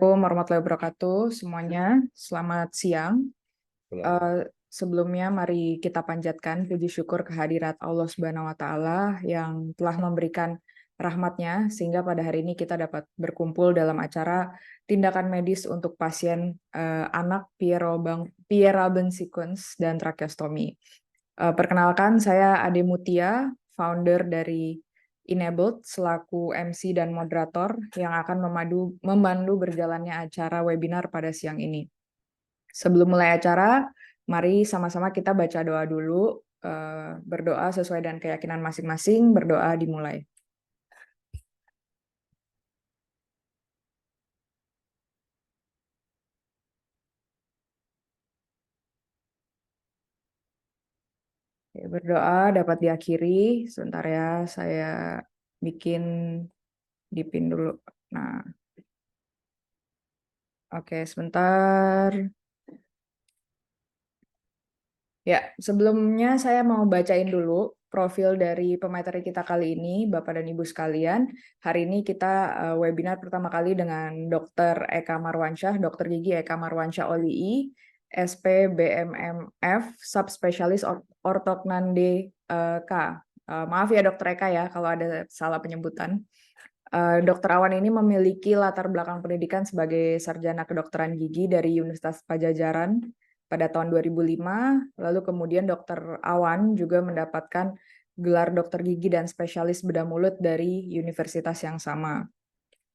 Assalamualaikum warahmatullahi wabarakatuh semuanya. Selamat siang. Sebelumnya mari kita panjatkan puji syukur kehadirat Allah Subhanahu wa Ta'ala yang telah memberikan rahmatnya sehingga pada hari ini kita dapat berkumpul dalam acara tindakan medis untuk pasien anak Pierre-Robin sequence dan tracheostomy. Perkenalkan, saya Ade Mutia, founder dari Enabled selaku MC dan moderator yang akan memandu berjalannya acara webinar pada siang ini. Sebelum mulai acara, mari sama-sama kita baca doa dulu, berdoa sesuai dengan keyakinan masing-masing, berdoa dimulai. Berdoa dapat diakhiri, sebentar ya, saya bikin dipin dulu. Nah, oke, sebentar. Ya, sebelumnya saya mau bacain dulu profil dari pemateri kita kali ini, Bapak dan Ibu sekalian. Hari ini kita webinar pertama kali dengan Dr. Eka Marwansyah, Dr. Gigi Eka Marwansyah OLI, SP BMMF, Subspesialis Ortoknande K. Maaf ya Dr. Eka ya kalau ada salah penyebutan. Dr. Awan ini memiliki latar belakang pendidikan sebagai sarjana kedokteran gigi dari Universitas Pajajaran pada tahun 2005, lalu kemudian Dr. Awan juga mendapatkan gelar dokter gigi dan spesialis bedah mulut dari universitas yang sama.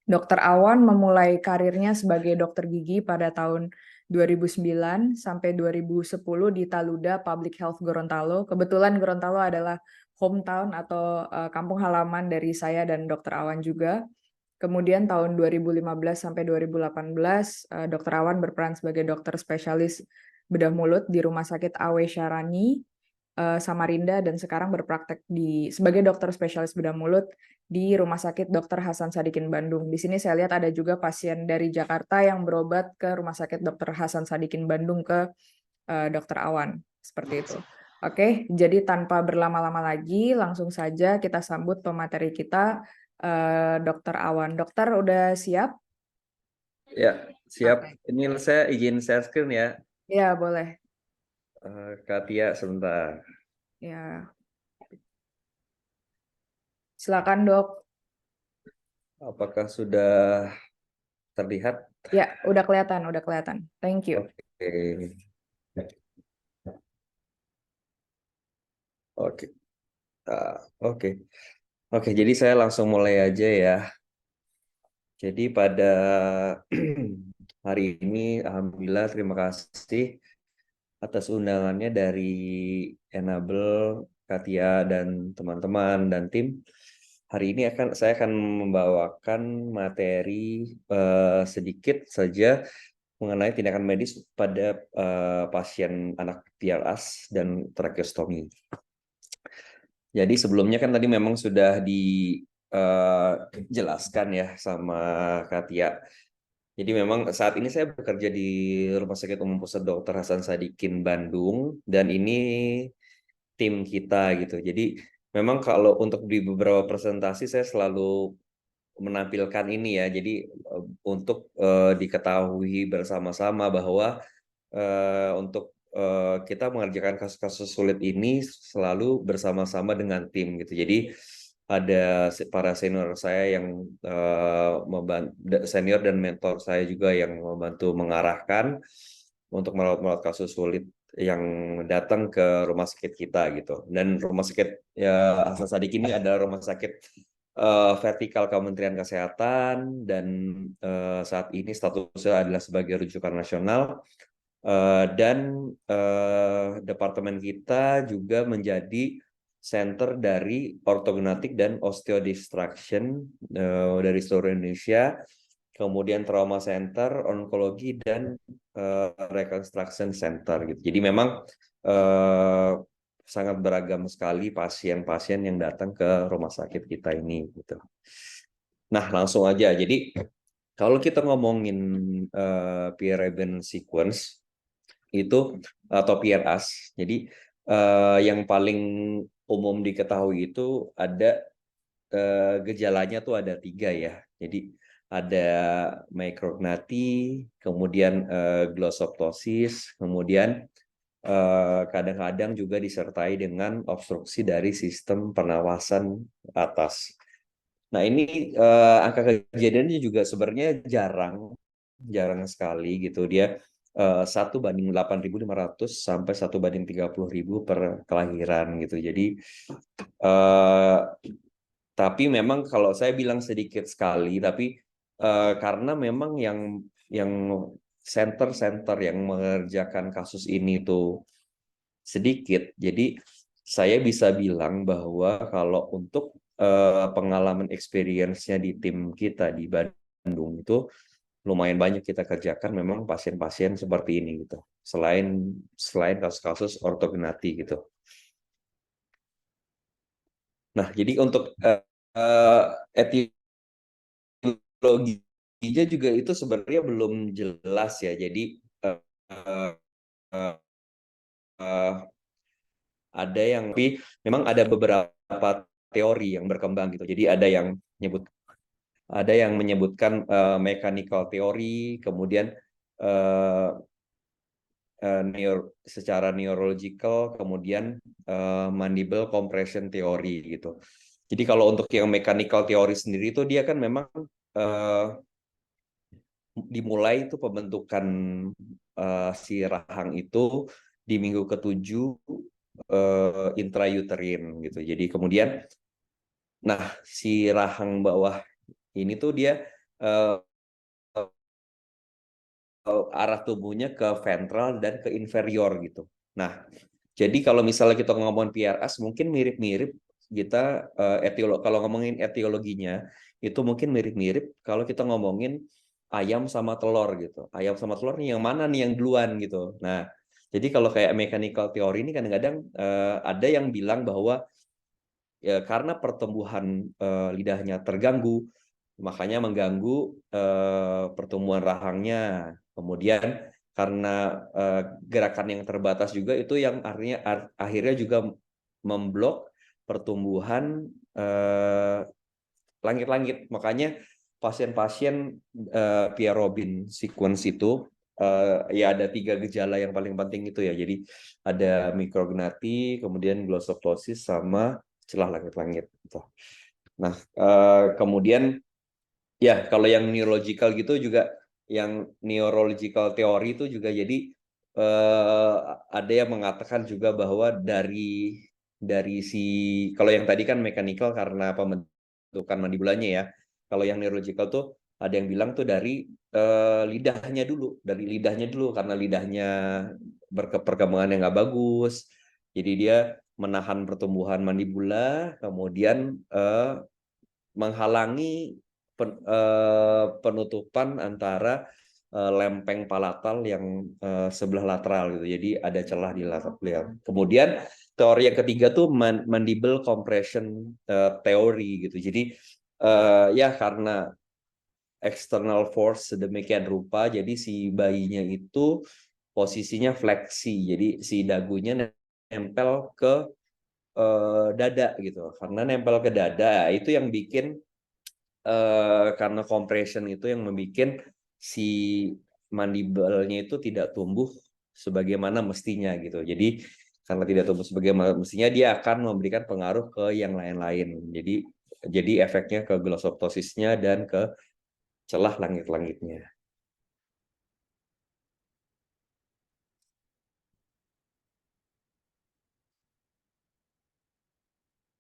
Dr. Awan memulai karirnya sebagai dokter gigi pada tahun 2009 sampai 2010 di Taluda Public Health Gorontalo. Kebetulan Gorontalo adalah hometown atau kampung halaman dari saya dan Dr. Awan juga. Kemudian tahun 2015 sampai 2018, Dr. Awan berperan sebagai dokter spesialis bedah mulut di Rumah Sakit Awe Syarani, Samarinda, dan sekarang berpraktek sebagai dokter spesialis bedah mulut di Rumah Sakit Dr. Hasan Sadikin Bandung. Di sini saya lihat ada juga pasien dari Jakarta yang berobat ke Rumah Sakit Dr. Hasan Sadikin Bandung ke Dr. Awan. Seperti itu. Oke, jadi tanpa berlama-lama lagi, langsung saja kita sambut pemateri kita, Dr. Awan. Dokter, udah siap? Ya, siap. Okay. Ini saya izin share screen ya. Ya, boleh. Kak Tia, sebentar. Ya. Silakan, Dok. Apakah sudah terlihat? Ya, udah kelihatan. Thank you. Oke, jadi saya langsung mulai aja ya. Jadi pada hari ini, alhamdulillah, terima kasih atas undangannya dari Enable, Katia, dan teman-teman dan tim. Hari ini saya akan membawakan materi sedikit saja mengenai tindakan medis pada pasien anak PRAS dan tracheostomy. Jadi sebelumnya kan tadi memang sudah dijelaskan ya sama Katia. Jadi memang saat ini saya bekerja di Rumah Sakit Umum Pusat Dr. Hasan Sadikin Bandung, dan ini tim kita gitu. Jadi memang kalau untuk di beberapa presentasi saya selalu menampilkan ini ya. Jadi untuk diketahui bersama-sama bahwa untuk kita mengerjakan kasus-kasus sulit ini selalu bersama-sama dengan tim gitu. Jadi ada para senior saya yang senior dan mentor saya juga yang membantu mengarahkan untuk merawat kasus sulit yang datang ke rumah sakit kita gitu. Dan rumah sakit Hasan Sadikin ini adalah rumah sakit vertikal Kementerian Kesehatan, dan saat ini statusnya adalah sebagai rujukan nasional. Dan departemen kita juga menjadi center dari ortognatik dan osteodestruction dari seluruh Indonesia, kemudian trauma center, onkologi, dan reconstruction center gitu. Jadi memang sangat beragam sekali pasien-pasien yang datang ke rumah sakit kita ini gitu. Nah, langsung aja. Jadi kalau kita ngomongin Pierre-Robin sequence itu atau PRAS, jadi yang paling umum diketahui itu ada gejalanya tuh ada 3 ya. Jadi ada mikrognati, kemudian glossoptosis, kemudian kadang-kadang juga disertai dengan obstruksi dari sistem pernafasan atas. Nah, ini angka kejadiannya juga sebenarnya jarang sekali gitu. Dia 1 banding 8.500 sampai 1 banding 30.000 per kelahiran gitu. Jadi tapi memang kalau saya bilang sedikit sekali, tapi karena memang yang center-center yang mengerjakan kasus ini tuh sedikit, jadi saya bisa bilang bahwa kalau untuk pengalaman experience-nya di tim kita di Bandung itu lumayan banyak kita kerjakan memang pasien-pasien seperti ini gitu. Selain kasus-kasus ortognati gitu. Nah, jadi untuk etiologinya juga itu sebenarnya belum jelas ya. Jadi uh, ada yang tapi memang ada beberapa teori yang berkembang gitu. Jadi ada yang menyebutkan mechanical teori, kemudian uh, secara neurological, kemudian mandible compression teori gitu. Jadi kalau untuk yang mechanical teori sendiri itu dia kan memang dimulai itu pembentukan si rahang itu di minggu ke-7 intrauterin gitu. Jadi kemudian si rahang bawah ini tuh dia arah tubuhnya ke ventral dan ke inferior gitu. Nah, jadi kalau misalnya kita ngomongin PRS mungkin mirip-mirip kita kalau ngomongin etiologinya itu mungkin mirip-mirip kalau kita ngomongin ayam sama telur gitu. Ayam sama telur nih yang mana nih yang duluan gitu. Nah, jadi kalau kayak mechanical teori ini kadang-kadang ada yang bilang bahwa ya karena pertumbuhan lidahnya terganggu, makanya mengganggu pertumbuhan rahangnya. Kemudian karena gerakan yang terbatas juga itu yang akhirnya juga memblok pertumbuhan langit-langit. Makanya pasien-pasien Pierre Robin sequence itu ya ada 3 gejala yang paling penting itu ya. Jadi ada mikrognati, kemudian glossoptosis sama celah langit-langit. Nah, kemudian ya kalau yang neurological gitu juga, yang neurological teori itu juga jadi ada yang mengatakan juga bahwa dari si kalau yang tadi kan mechanical karena pembentukan mandibulanya ya. Kalau yang neurological tuh ada yang bilang tuh dari lidahnya dulu karena lidahnya perkembangan yang nggak bagus. Jadi dia menahan pertumbuhan mandibula, kemudian menghalangi penutupan antara lempeng palatal yang sebelah lateral gitu. Jadi ada celah di lateral. Kemudian teori yang ketiga tuh mandible compression teori gitu. Jadi ya karena external force sedemikian rupa, jadi si bayinya itu posisinya fleksi. Jadi si dagunya nempel ke dada gitu. Karena nempel ke dada itu yang bikin karena compression itu yang membuat si mandibelnya itu tidak tumbuh sebagaimana mestinya gitu. Jadi karena tidak tumbuh sebagaimana mestinya dia akan memberikan pengaruh ke yang lain-lain. Jadi efeknya ke glossoptosisnya dan ke celah langit-langitnya.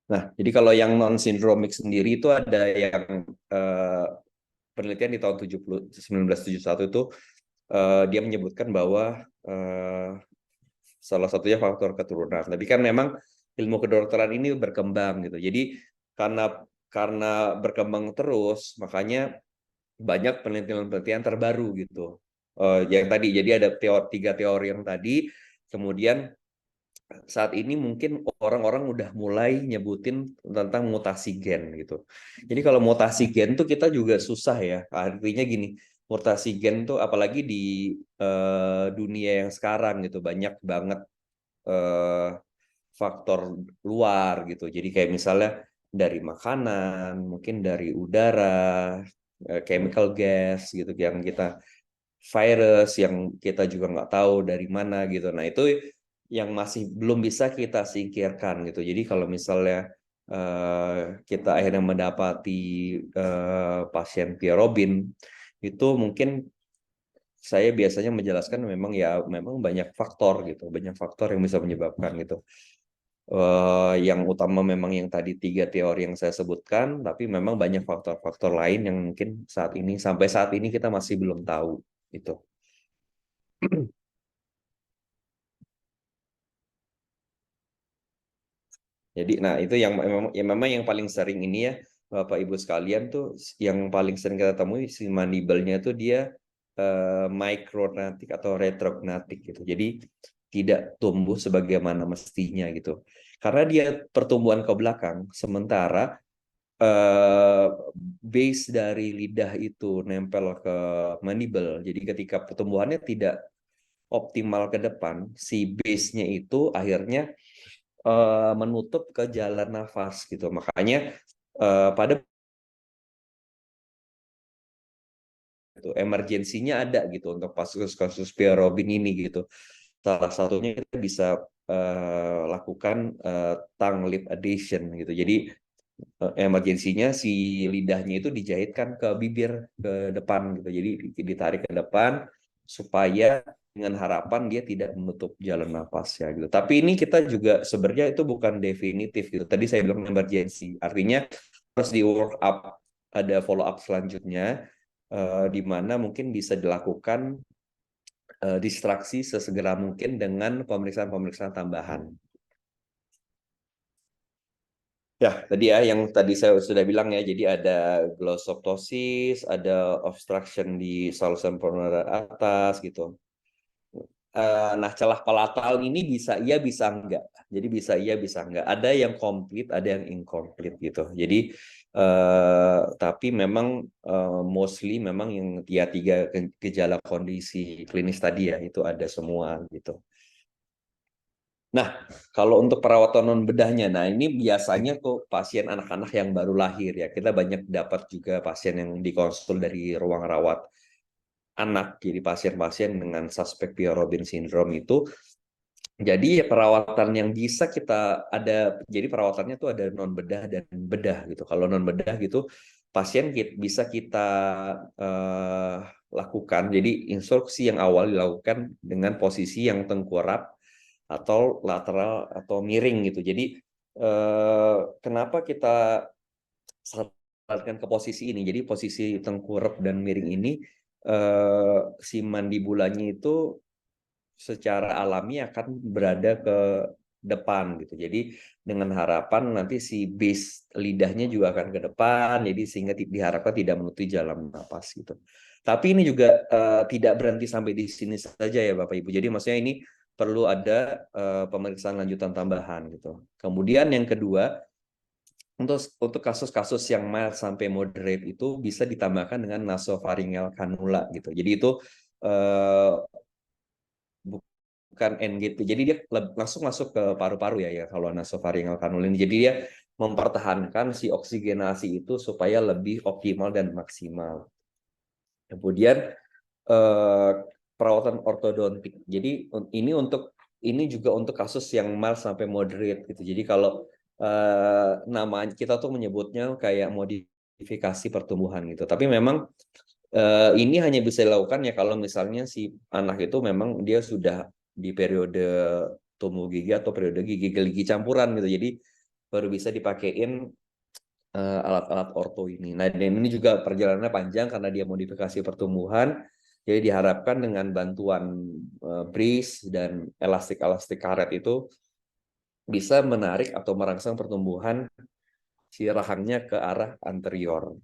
Nah, jadi kalau yang non sindromik sendiri itu ada yang penelitian di tahun 1971 itu dia menyebutkan bahwa salah satunya faktor keturunan. Tapi kan memang ilmu kedokteran ini berkembang gitu. Jadi karena berkembang terus, makanya banyak penelitian-penelitian terbaru gitu. Yang tadi, jadi ada 3 teori yang tadi, kemudian saat ini mungkin orang-orang udah mulai nyebutin tentang mutasi gen gitu. Jadi kalau mutasi gen tuh kita juga susah ya. Artinya gini, mutasi gen tuh apalagi di dunia yang sekarang gitu banyak banget faktor luar gitu. Jadi kayak misalnya dari makanan, mungkin dari udara, chemical gas gitu yang kita virus yang kita juga nggak tahu dari mana gitu. Nah itu yang masih belum bisa kita singkirkan gitu. Jadi kalau misalnya kita akhirnya mendapati pasien Pierre Robin itu mungkin saya biasanya menjelaskan memang banyak faktor gitu, banyak faktor yang bisa menyebabkan gitu. Yang utama memang yang tadi 3 teori yang saya sebutkan, tapi memang banyak faktor-faktor lain yang mungkin sampai saat ini kita masih belum tahu itu. Jadi, nah itu memang yang paling sering ini ya, Bapak Ibu sekalian tuh, yang paling sering kita temui si mandible-nya tuh dia micrognatic atau retrognatic gitu. Jadi tidak tumbuh sebagaimana mestinya gitu. Karena dia pertumbuhan ke belakang, sementara base dari lidah itu nempel ke mandible. Jadi ketika pertumbuhannya tidak optimal ke depan, si base-nya itu akhirnya menutup ke jalan nafas gitu. Makanya pada itu emergensinya ada gitu untuk kasus-kasus Pierre Robin ini gitu. Salah satunya kita bisa lakukan tongue lip adhesion gitu. Jadi emergensinya si lidahnya itu dijahitkan ke bibir ke depan gitu. Jadi ditarik ke depan supaya dengan harapan dia tidak menutup jalan nafas ya gitu. Tapi ini kita juga sebenarnya itu bukan definitif gitu. Tadi saya bilang emergency, artinya harus di work up, ada follow up selanjutnya di mana mungkin bisa dilakukan distraksi sesegera mungkin dengan pemeriksaan-pemeriksaan tambahan. Ya, tadi ya yang tadi saya sudah bilang ya, jadi ada glossoptosis, ada obstruction di saluran penurunan atas gitu. Nah, celah palatal ini bisa iya bisa enggak. Jadi bisa iya bisa enggak. Ada yang komplit, ada yang incomplete gitu. Jadi tapi memang mostly memang yang ya 3 gejala kondisi klinis tadi ya itu ada semua gitu. Nah, kalau untuk perawatan non bedahnya, nah ini biasanya tuh pasien anak-anak yang baru lahir ya. Kita banyak dapat juga pasien yang dikonsul dari ruang rawat anak, jadi pasien-pasien dengan suspek Pierre Robin syndrome itu. Jadi ya perawatan yang bisa kita ada, jadi perawatannya tuh ada non bedah dan bedah gitu. Kalau non bedah gitu, pasien bisa kita eh, lakukan. Jadi instruksi yang awal dilakukan dengan posisi yang tengkurap atau lateral atau miring gitu. Jadi kenapa kita sarankan ke posisi ini? Jadi posisi tengkurap dan miring ini si mandibulanya itu secara alami akan berada ke depan gitu. Jadi dengan harapan nanti si base lidahnya juga akan ke depan, jadi sehingga diharapkan tidak menutupi jalan napas gitu. Tapi ini juga tidak berhenti sampai di sini saja ya Bapak Ibu. Jadi maksudnya ini perlu ada pemeriksaan lanjutan tambahan gitu. Kemudian yang kedua, untuk kasus-kasus yang mild sampai moderate itu bisa ditambahkan dengan nasopharyngeal cannula gitu. Jadi itu eh, bukan NGT. Jadi dia langsung masuk ke paru-paru ya kalau nasopharyngeal cannula ini. Jadi dia mempertahankan si oksigenasi itu supaya lebih optimal dan maksimal. Kemudian eh, perawatan ortodontik. Jadi ini juga untuk kasus yang mild sampai moderate gitu. Jadi kalau namanya kita tuh menyebutnya kayak modifikasi pertumbuhan gitu. Tapi memang ini hanya bisa dilakukan ya kalau misalnya si anak itu memang dia sudah di periode tumbuh gigi atau periode gigi campuran gitu. Jadi baru bisa dipakein alat-alat orto ini. Nah, dan ini juga perjalanannya panjang karena dia modifikasi pertumbuhan. Jadi diharapkan dengan bantuan brace dan elastik-elastik karet itu bisa menarik atau merangsang pertumbuhan si rahangnya ke arah anterior.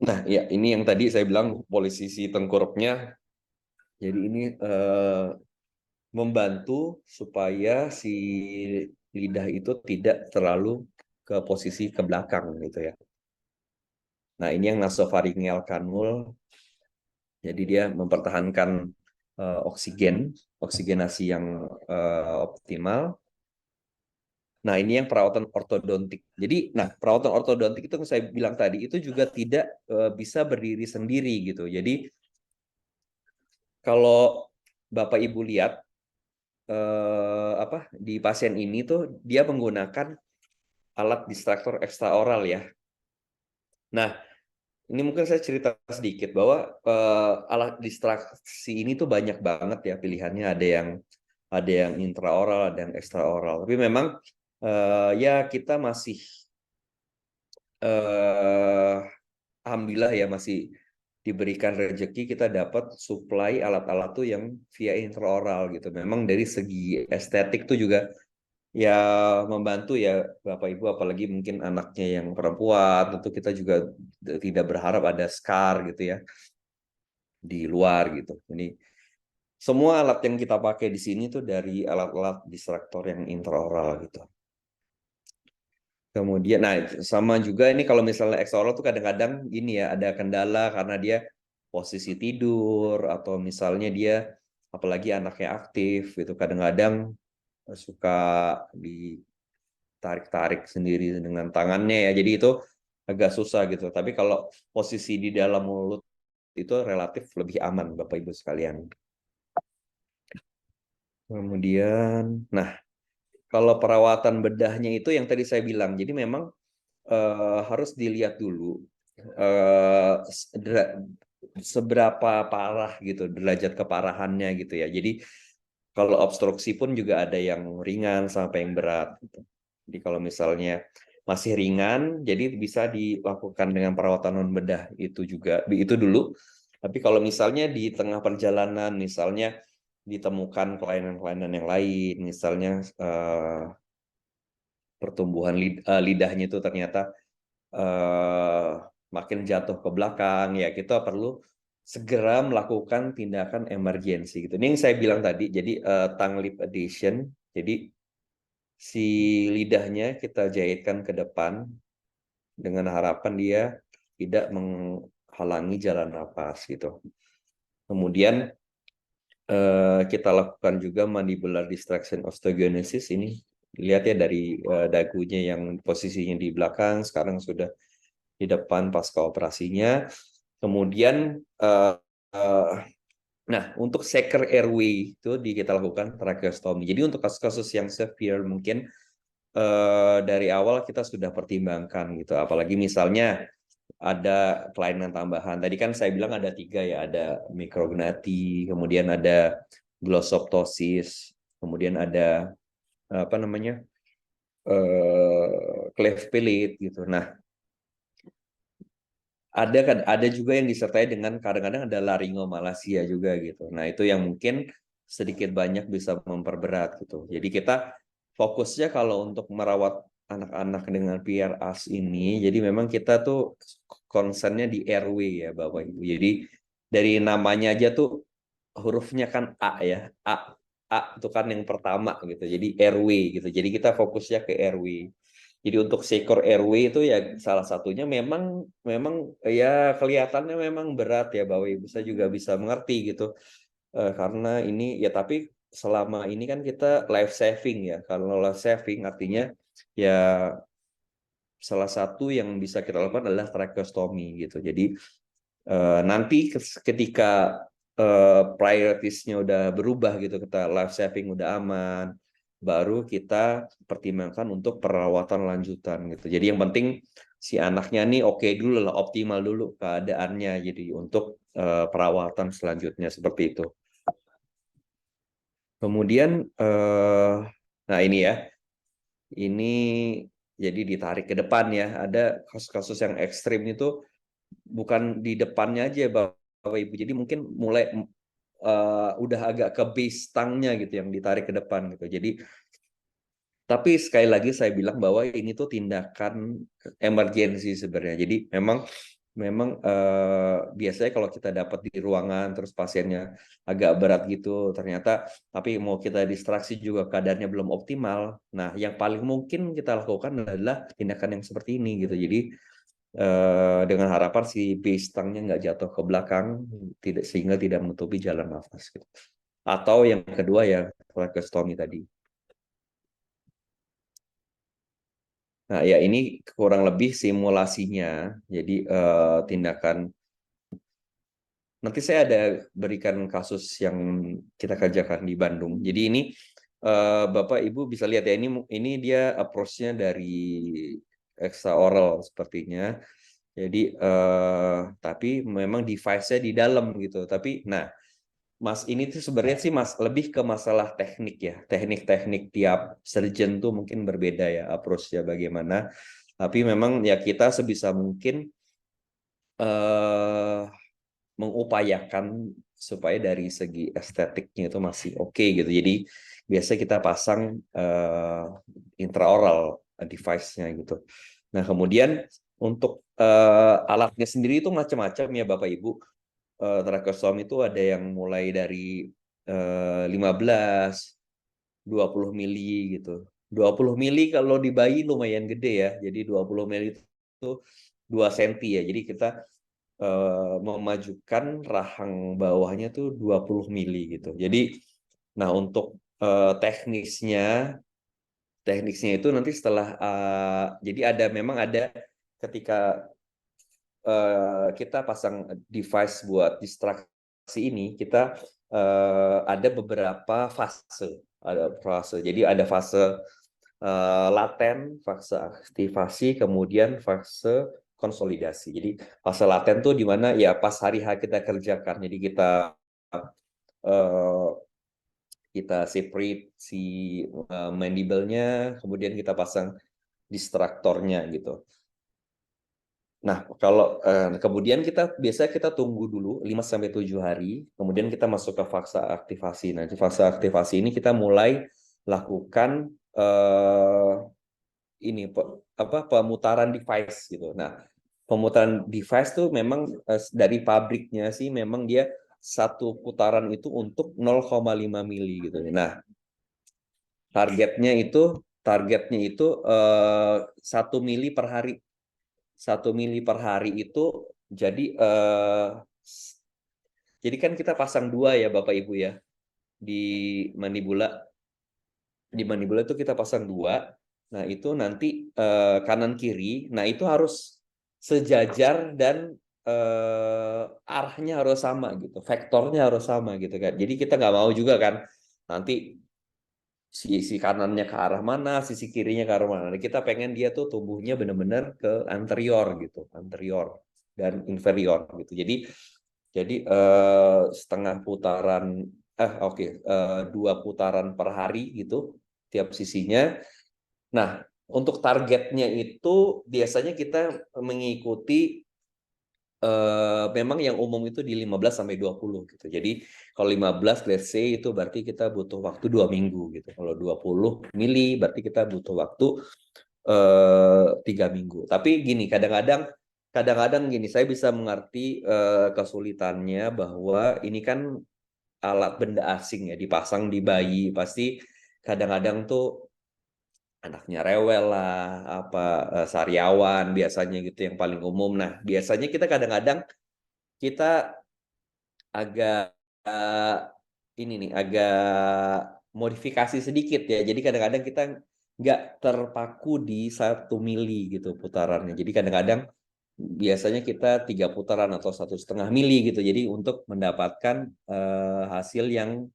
Nah, ya ini yang tadi saya bilang posisi tengkurapnya. Jadi ini membantu supaya si lidah itu tidak terlalu ke posisi ke belakang gitu ya. Nah, ini yang nasopharyngeal canul. Jadi dia mempertahankan oksigenasi yang optimal. Nah, ini yang perawatan ortodontik. Jadi, nah, perawatan ortodontik itu yang saya bilang tadi itu juga tidak bisa berdiri sendiri gitu. Jadi, kalau Bapak Ibu lihat di pasien ini tuh dia menggunakan alat distraktor ekstraoral ya. Nah, ini mungkin saya cerita sedikit bahwa alat distraksi ini tuh banyak banget ya pilihannya. Ada yang intraoral, ada yang ekstraoral. Tapi memang ya kita masih eh, alhamdulillah ya masih diberikan rezeki kita dapat supply alat-alat tuh yang via intraoral gitu. Memang dari segi estetik tuh juga ya membantu ya Bapak Ibu, apalagi mungkin anaknya yang perempuan, tentu kita juga tidak berharap ada scar gitu ya di luar gitu. Ini semua alat yang kita pakai di sini tuh dari alat-alat distraktor yang intraoral gitu. Kemudian, nah sama juga ini kalau misalnya ekstraoral tuh kadang-kadang gini ya, ada kendala karena dia posisi tidur atau misalnya dia apalagi anaknya aktif gitu, kadang-kadang suka ditarik-tarik sendiri dengan tangannya ya. Jadi itu agak susah gitu. Tapi kalau posisi di dalam mulut itu relatif lebih aman Bapak Ibu sekalian. Kemudian, nah kalau perawatan bedahnya itu yang tadi saya bilang. Jadi memang harus dilihat dulu seberapa parah gitu derajat keparahannya gitu ya. Jadi kalau obstruksi pun juga ada yang ringan sampai yang berat gitu. Jadi kalau misalnya masih ringan, jadi bisa dilakukan dengan perawatan non bedah itu juga itu dulu. Tapi kalau misalnya di tengah perjalanan, misalnya ditemukan kelainan-kelainan yang lain, misalnya pertumbuhan lidahnya itu ternyata eh, makin jatuh ke belakang, ya kita perlu segera melakukan tindakan emergensi gitu. Ini yang saya bilang tadi, jadi tongue lip adhesion, jadi si lidahnya kita jahitkan ke depan dengan harapan dia tidak menghalangi jalan napas gitu. Kemudian kita lakukan juga mandibular distraction osteogenesis. Ini lihat ya dari dagunya yang posisinya di belakang sekarang sudah di depan pasca operasinya. Kemudian nah untuk shaker airway itu kita lakukan tracheostomy. Jadi untuk kasus-kasus yang severe mungkin dari awal kita sudah pertimbangkan gitu. Apalagi misalnya ada kelainan tambahan. Tadi kan saya bilang ada 3 ya, ada mikrognati, kemudian ada glossoptosis, kemudian ada apa namanya cleft palate gitu. Nah, ada juga yang disertai dengan kadang-kadang ada laringomalacia juga gitu. Nah, itu yang mungkin sedikit banyak bisa memperberat gitu. Jadi kita fokusnya kalau untuk merawat anak-anak dengan PRAS ini, jadi memang kita tuh concernnya di airway ya Bapak Ibu. Jadi dari namanya aja tuh hurufnya kan A ya. A itu kan yang pertama gitu. Jadi airway gitu. Jadi kita fokusnya ke airway. Jadi untuk Secor airway itu ya salah satunya memang memang ya kelihatannya memang berat ya Bapak Ibu. Saya juga bisa mengerti gitu. Karena ini ya tapi selama ini kan kita life saving ya. Kalau life saving artinya ya salah satu yang bisa kita lakukan adalah tracheostomy gitu. Jadi nanti ketika prioritasnya udah berubah gitu, kita life saving udah aman, baru kita pertimbangkan untuk perawatan lanjutan gitu. Jadi yang penting si anaknya nih oke dulu lah, optimal dulu keadaannya. Jadi untuk perawatan selanjutnya seperti itu. Kemudian nah ini ya, ini jadi ditarik ke depan ya. Ada kasus-kasus yang ekstrim itu bukan di depannya aja Bapak Ibu. Jadi mungkin mulai udah agak ke base stangnya gitu yang ditarik ke depan gitu. Jadi tapi sekali lagi saya bilang bahwa ini tuh tindakan emergensi sebenarnya. Jadi memang memang biasanya kalau kita dapat di ruangan terus pasiennya agak berat gitu ternyata tapi mau kita distraksi juga keadaannya belum optimal. Nah, yang paling mungkin kita lakukan adalah tindakan yang seperti ini gitu. Jadi dengan harapan si base stangnya nggak jatuh ke belakang, sehingga tidak menutupi jalan nafas. Gitu. Atau yang kedua ya tracheostomy tadi. Nah, ya ini kurang lebih simulasinya. Jadi tindakan nanti saya ada berikan kasus yang kita kerjakan di Bandung. Jadi ini Bapak Ibu bisa lihat ya ini dia approach-nya dari extraoral sepertinya. Jadi tapi memang device-nya di dalam gitu. Tapi nah Mas ini tuh sebenarnya sih Mas lebih ke masalah teknik ya. Teknik-teknik tiap surgeon tuh mungkin berbeda ya approach-nya bagaimana. Tapi memang ya kita sebisa mungkin eh mengupayakan supaya dari segi estetiknya itu masih oke gitu. Jadi biasa kita pasang intraoral device-nya gitu. Nah, kemudian untuk alatnya sendiri itu macam-macam ya Bapak Ibu. Tracheostomy itu ada yang mulai dari 15, 20 mili gitu. 20 mili kalau di bayi lumayan gede ya. Jadi 20 mili itu 2 senti ya. Jadi kita memajukan rahang bawahnya tuh 20 mili gitu. Jadi nah untuk teknisnya itu nanti setelah jadi memang ada ketika kita pasang device buat distraksi ini kita ada beberapa fase. Jadi ada fase laten, fase aktivasi, kemudian fase konsolidasi. Jadi fase laten tuh di mana ya pas hari H kita kerjakan. Jadi eh, kita separate si mandible-nya, kemudian kita pasang distraktornya gitu. Nah, kalau kemudian kita tunggu dulu 5 sampai 7 hari, kemudian kita masuk ke fase aktivasi. Nah, di fase aktivasi ini kita mulai lakukan ini pemutaran device gitu. Nah, pemutaran device tuh memang dari pabriknya sih memang dia satu putaran itu untuk 0,5 mili gitu. Nah, targetnya itu 1 mili per hari. 1 mili per hari itu jadi kan kita pasang dua ya Bapak Ibu ya di mandibulah. Di mandibulah itu kita pasang dua. Nah, itu nanti kanan kiri. Nah, itu harus sejajar dan arahnya harus sama gitu. Vektornya harus sama gitu kan. Jadi kita nggak mau juga kan nanti sisi kanannya ke arah mana, sisi kirinya ke arah mana. Nah, kita pengen dia tuh tumbuhnya benar-benar ke anterior gitu, anterior dan inferior gitu. Jadi setengah putaran, 2 putaran per hari gitu tiap sisinya. Nah, untuk targetnya itu biasanya kita mengikuti memang yang umum itu di 15 sampai 20 gitu. Jadi kalau 15 let's say itu berarti kita butuh waktu 2 minggu gitu. Kalau 20 mili berarti kita butuh waktu 3 minggu. Tapi gini, kadang-kadang gini, saya bisa mengerti kesulitannya bahwa ini kan alat benda asing ya, dipasang di bayi, pasti kadang-kadang tuh anaknya rewel lah, sariawan biasanya gitu yang paling umum. Nah, biasanya kita kadang-kadang kita agak ini nih, agak modifikasi sedikit ya. Jadi kadang-kadang kita nggak terpaku di 1 mili gitu putarannya. Jadi kadang-kadang biasanya kita 3 putaran atau 1,5 mili gitu. Jadi untuk mendapatkan hasil yang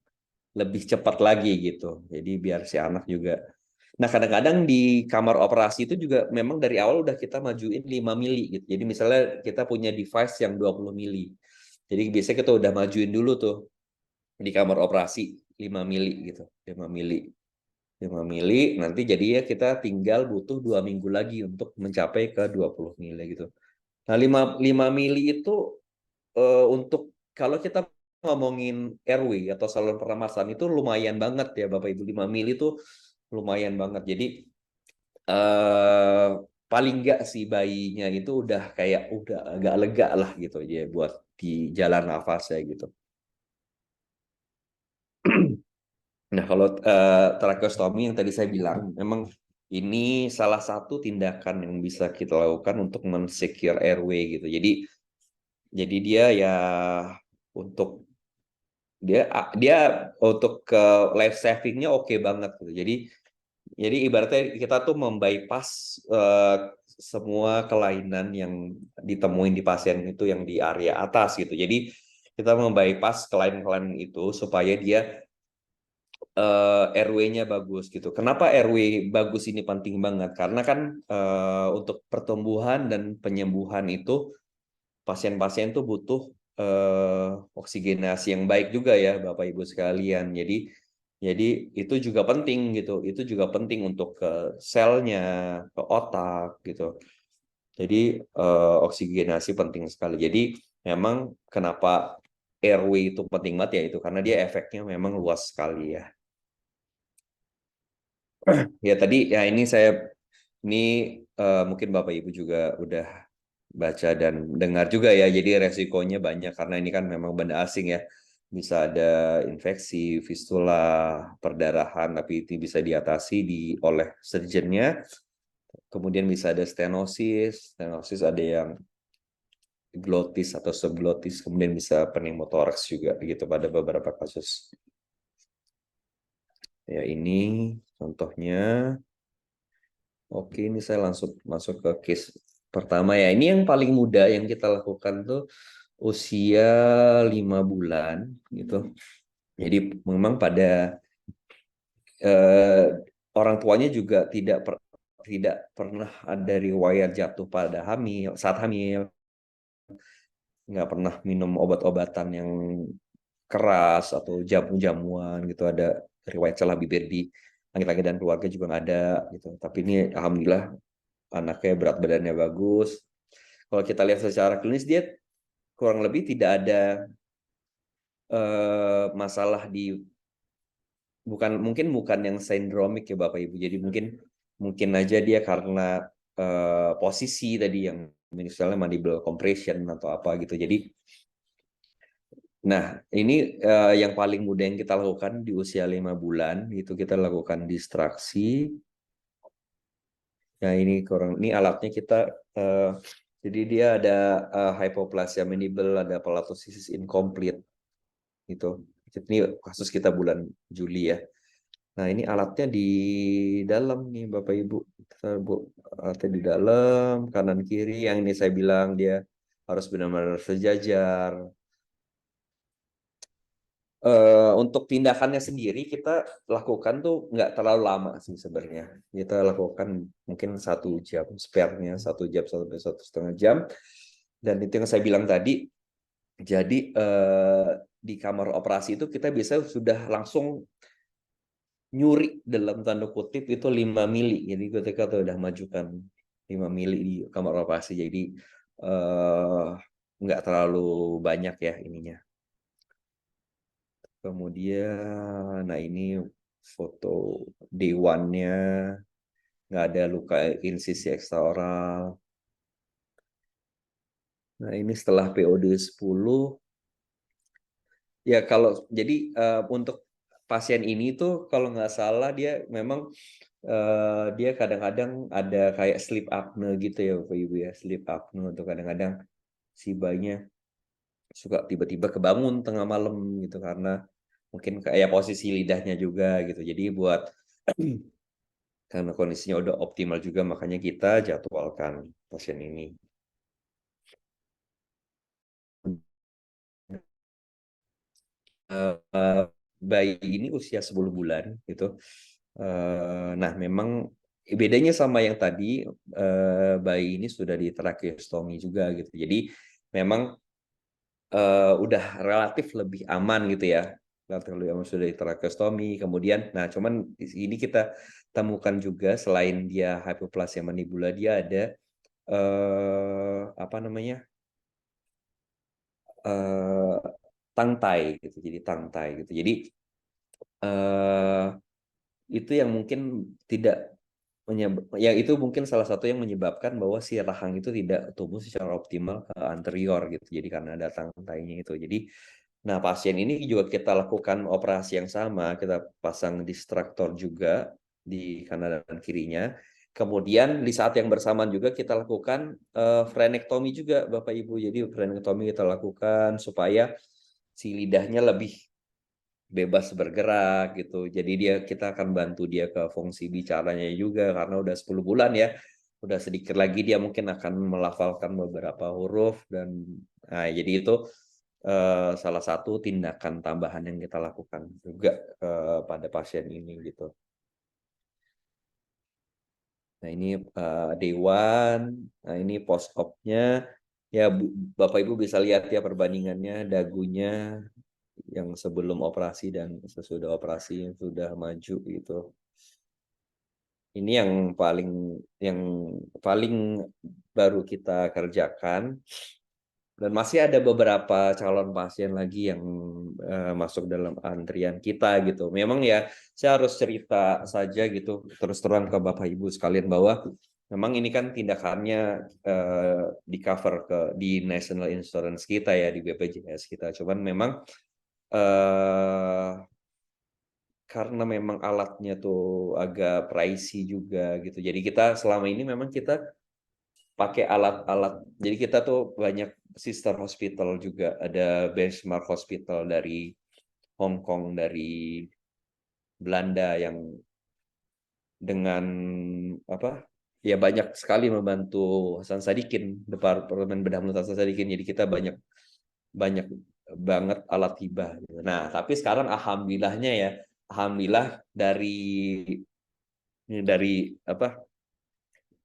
lebih cepat lagi gitu. Jadi biar si anak juga. Nah, kadang-kadang di kamar operasi itu juga memang dari awal udah kita majuin 5 mili gitu. Jadi misalnya kita punya device yang 20 mili. Jadi biasanya kita udah majuin dulu tuh di kamar operasi 5 mili gitu. 5 mili. 5 mili nanti jadinya kita tinggal butuh 2 minggu lagi untuk mencapai ke 20 mili gitu. Nah, 5 mili itu untuk kalau kita ngomongin airway atau saluran pernapasan itu lumayan banget ya Bapak Ibu. 5 mili itu lumayan banget. Jadi eh, paling enggak si bayinya itu udah agak lega lah gitu ya buat di jalan nafasnya gitu. Nah, kalau tracheostomy yang tadi saya bilang, memang ini salah satu tindakan yang bisa kita lakukan untuk men-secure airway gitu. Jadi dia ya untuk dia dia untuk ke life savingnya oke banget gitu. Jadi Jadi ibaratnya kita tuh membypass semua kelainan yang ditemuin di pasien itu yang di area atas gitu. Jadi kita membypass kelainan-kelainan itu supaya dia RW-nya bagus gitu. Kenapa RW bagus ini penting banget? Karena kan untuk pertumbuhan dan penyembuhan itu pasien-pasien tuh butuh oksigenasi yang baik juga ya Bapak Ibu sekalian. Jadi itu juga penting gitu. Itu juga penting untuk ke selnya, ke otak gitu. Jadi oksigenasi penting sekali. Jadi memang kenapa RW itu penting banget ya itu karena dia efeknya memang luas sekali ya. Ya tadi ya ini mungkin Bapak Ibu juga udah baca dan dengar juga ya. Jadi resikonya banyak karena ini kan memang benda asing ya. Bisa ada infeksi, fistula, perdarahan, tapi itu bisa diatasi oleh surgeonnya. Kemudian bisa ada stenosis, stenosis ada yang glotis atau subglotis, kemudian bisa pneumotoraks juga gitu pada beberapa kasus. Ya ini contohnya. Oke, ini saya langsung masuk ke case pertama ya. Ini yang paling muda yang kita lakukan tuh usia 5 bulan gitu. Jadi memang pada eh, orang tuanya juga tidak pernah ada riwayat jatuh pada saat hamil, nggak pernah minum obat-obatan yang keras atau jamu-jamuan gitu. Ada riwayat celah bibir di laki-laki dan keluarga juga nggak ada gitu. Tapi ini alhamdulillah anaknya berat badannya bagus. Kalau kita lihat secara klinis dia kurang lebih tidak ada masalah mungkin bukan yang sindromik ya Bapak Ibu. Jadi mungkin aja dia karena posisi tadi yang misalnya mandible compression atau apa gitu. Jadi nah ini yang paling mudah yang kita lakukan di usia 5 bulan itu kita lakukan distraksi. Nah ini alatnya kita jadi dia ada hypoplasia mandible, ada palatosisis incomplete gitu. Ini kasus kita bulan Juli ya. Nah, ini alatnya di dalam nih Bapak Ibu. Alatnya di dalam, kanan kiri. Yang ini saya bilang dia harus benar-benar sejajar. Untuk tindakannya sendiri kita lakukan tuh nggak terlalu lama sih sebenarnya. Kita lakukan mungkin 1 jam, spare-nya 1 jam sampai 1,5 jam. Dan itu yang saya bilang tadi, jadi di kamar operasi itu kita bisa sudah langsung nyuri dalam tanda kutip itu 5 mili. Jadi ketika tuh udah majukan 5 mili di kamar operasi. Jadi eh, nggak terlalu banyak ya ininya. Kemudian, nah ini foto D1-nya, nggak ada luka insisi ekstraoral. Nah ini setelah POD 10, ya kalau jadi untuk pasien ini tuh kalau nggak salah dia memang dia kadang-kadang ada kayak sleep apnea gitu ya Bapak Ibu ya, sleep apnea tuh kadang-kadang si bayinya suka tiba-tiba kebangun tengah malam gitu karena mungkin kayak posisi lidahnya juga gitu. Jadi buat karena kondisinya udah optimal juga makanya kita jadwalkan pasien ini. Bayi ini usia 10 bulan gitu. Nah, memang bedanya sama yang tadi, bayi ini sudah di tracheostomi juga gitu. Jadi memang udah relatif lebih aman gitu ya. Relatif lebih aman sudah di tracheostomi. Kemudian, nah cuman ini kita temukan juga selain dia hypoplasia mandibula, dia ada apa namanya eh, tangtai gitu. Jadi tangtai gitu. Jadi eh, itu yang mungkin tidak ya itu mungkin salah satu yang menyebabkan bahwa si rahang itu tidak tumbuh secara optimal ke anterior gitu. Jadi karena ada tangkainya itu. Jadi nah pasien ini juga kita lakukan operasi yang sama, kita pasang distraktor juga di kanan dan kirinya. Kemudian di saat yang bersamaan juga kita lakukan frenektomi juga Bapak Ibu. Jadi frenektomi kita lakukan supaya si lidahnya lebih bebas bergerak gitu. Jadi kita akan bantu dia ke fungsi bicaranya juga karena udah 10 bulan ya. Udah sedikit lagi dia mungkin akan melafalkan beberapa huruf dan nah, jadi itu salah satu tindakan tambahan yang kita lakukan juga pada pasien ini gitu. Nah ini day one, nah ini post op-nya. Ya Bapak Ibu bisa lihat ya perbandingannya dagunya yang sebelum operasi dan sesudah operasi yang sudah maju gitu. Ini yang paling baru kita kerjakan dan masih ada beberapa calon pasien lagi yang masuk dalam antrian kita gitu. Memang ya saya harus cerita saja gitu terus terang ke Bapak Ibu sekalian bahwa memang ini kan tindakannya di cover di National Insurance kita ya di BPJS kita. Cuman memang eh, karena memang alatnya tuh agak pricey juga gitu. Jadi kita selama ini memang kita pakai alat-alat. Jadi kita tuh banyak sister hospital juga, ada benchmark hospital dari Hong Kong, dari Belanda yang dengan apa? Ya banyak sekali membantu Hasan Sadikin, Departemen Bedah Mulut Hasan Sadikin. Jadi kita banyak banyak banget alat hibah gitu. Nah, tapi sekarang alhamdulillahnya ya, alhamdulillah dari apa?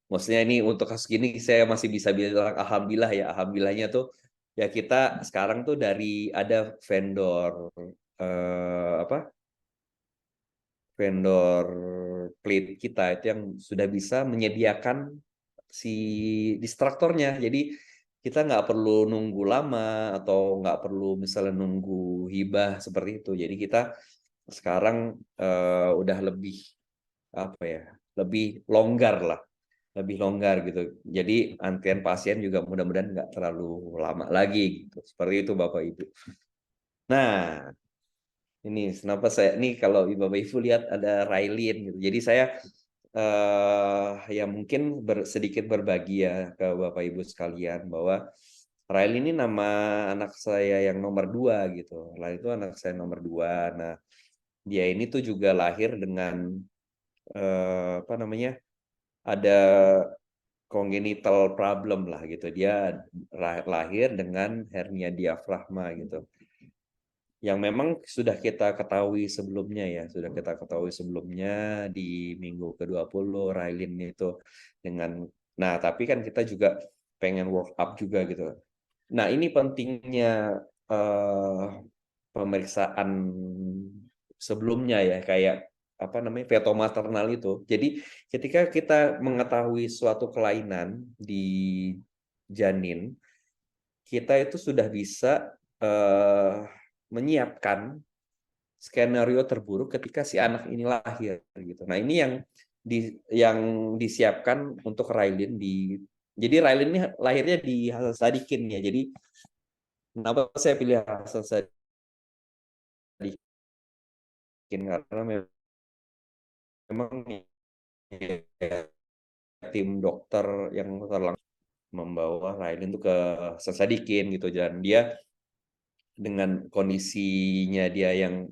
Maksudnya ini untuk kasus gini saya masih bisa bilang alhamdulillah ya, alhamdulillahnya tuh ya kita sekarang tuh dari ada vendor apa? Vendor plate kita itu yang sudah bisa menyediakan si distraktornya. Jadi kita nggak perlu nunggu lama atau nggak perlu misalnya nunggu hibah seperti itu. Jadi kita sekarang udah lebih apa ya, lebih longgar lah, lebih longgar gitu. Jadi antrian pasien juga mudah-mudahan nggak terlalu lama lagi gitu. Seperti itu Bapak Ibu. Nah, ini kenapa saya ini kalau Bapak Ibu lihat ada Railin gitu. Jadi saya ya mungkin sedikit berbagi ya ke Bapak Ibu sekalian bahwa Rail ini nama anak saya yang nomor 2 gitu. Lah itu anak saya nomor 2. Nah, dia ini tuh juga lahir dengan apa namanya? Ada congenital problem lah gitu. Dia lahir dengan hernia diafragma gitu. Yang memang sudah kita ketahui sebelumnya ya, sudah kita ketahui sebelumnya di minggu ke-20 Railin itu dengan tapi kan kita juga pengen work up juga gitu. Nah, ini pentingnya pemeriksaan sebelumnya ya kayak apa namanya feto maternal itu. Jadi ketika kita mengetahui suatu kelainan di janin, kita itu sudah bisa menyiapkan skenario terburuk ketika si anak ini lahir gitu. Nah, ini yang disiapkan untuk Railin jadi Railin ini lahirnya di Hasan Sadikin ya. Jadi kenapa saya pilih Hasan Sadikin karena memang ya, tim dokter yang terlangsung membawa Railin itu ke Hasan Sadikin gitu dan dia dengan kondisinya dia yang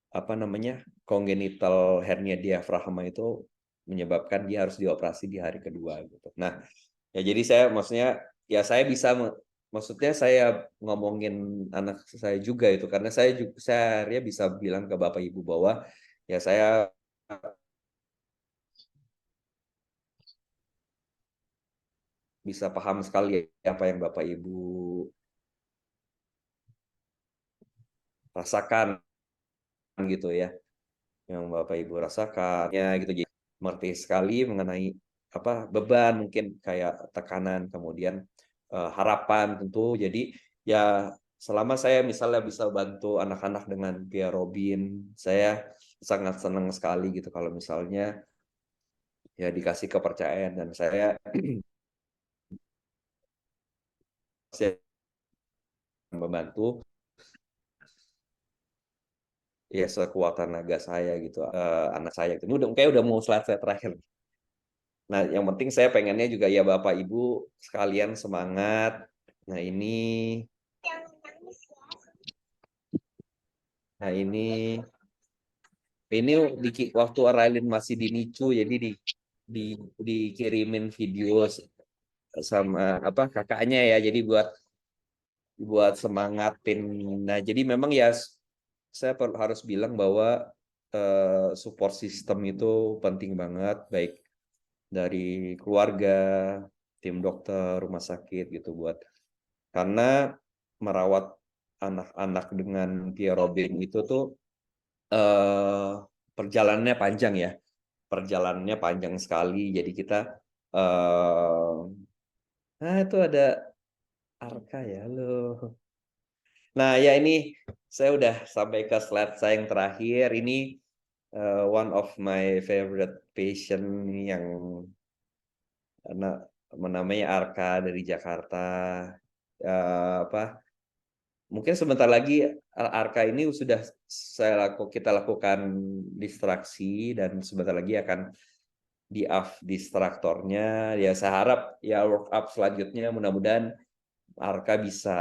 apa namanya congenital hernia diafragma itu menyebabkan dia harus dioperasi di hari kedua gitu. Nah, ya jadi saya maksudnya ya saya bisa maksudnya saya ngomongin anak saya juga itu karena saya bisa bilang ke Bapak Ibu bahwa ya saya bisa paham sekali apa yang Bapak Ibu rasakan gitu ya, yang Bapak Ibu rasakan ya gitu. Jadi mengerti sekali mengenai apa beban mungkin kayak tekanan kemudian harapan tentu. Jadi ya selama saya misalnya bisa bantu anak-anak dengan Via Robin, saya sangat senang sekali gitu kalau misalnya ya dikasih kepercayaan dan saya membantu ya sekuat tenaga saya gitu anak saya gitu. Ini udah mau slide terakhir. Nah, yang penting saya pengennya juga ya Bapak Ibu sekalian semangat. Nah, ini Nah, ini waktu Railin masih di NICU, jadi di dikirimin video sama apa kakaknya ya, jadi buat semangatin. Nah, jadi memang ya saya harus bilang bahwa support system itu penting banget, baik dari keluarga, tim dokter, rumah sakit gitu, karena merawat anak-anak dengan Pierre Robin itu tuh eh, perjalanannya panjang ya, perjalanannya panjang sekali. Jadi kita itu ada Arka ya, loh. Nah, ya ini saya udah sampai ke slide saya yang terakhir. Ini one of my favorite patient yang namanya Arka dari Jakarta. Apa? Mungkin sebentar lagi Arka ini sudah kita lakukan distraksi dan sebentar lagi akan di-off distraktornya. Ya saya harap ya work up selanjutnya mudah-mudahan Arka bisa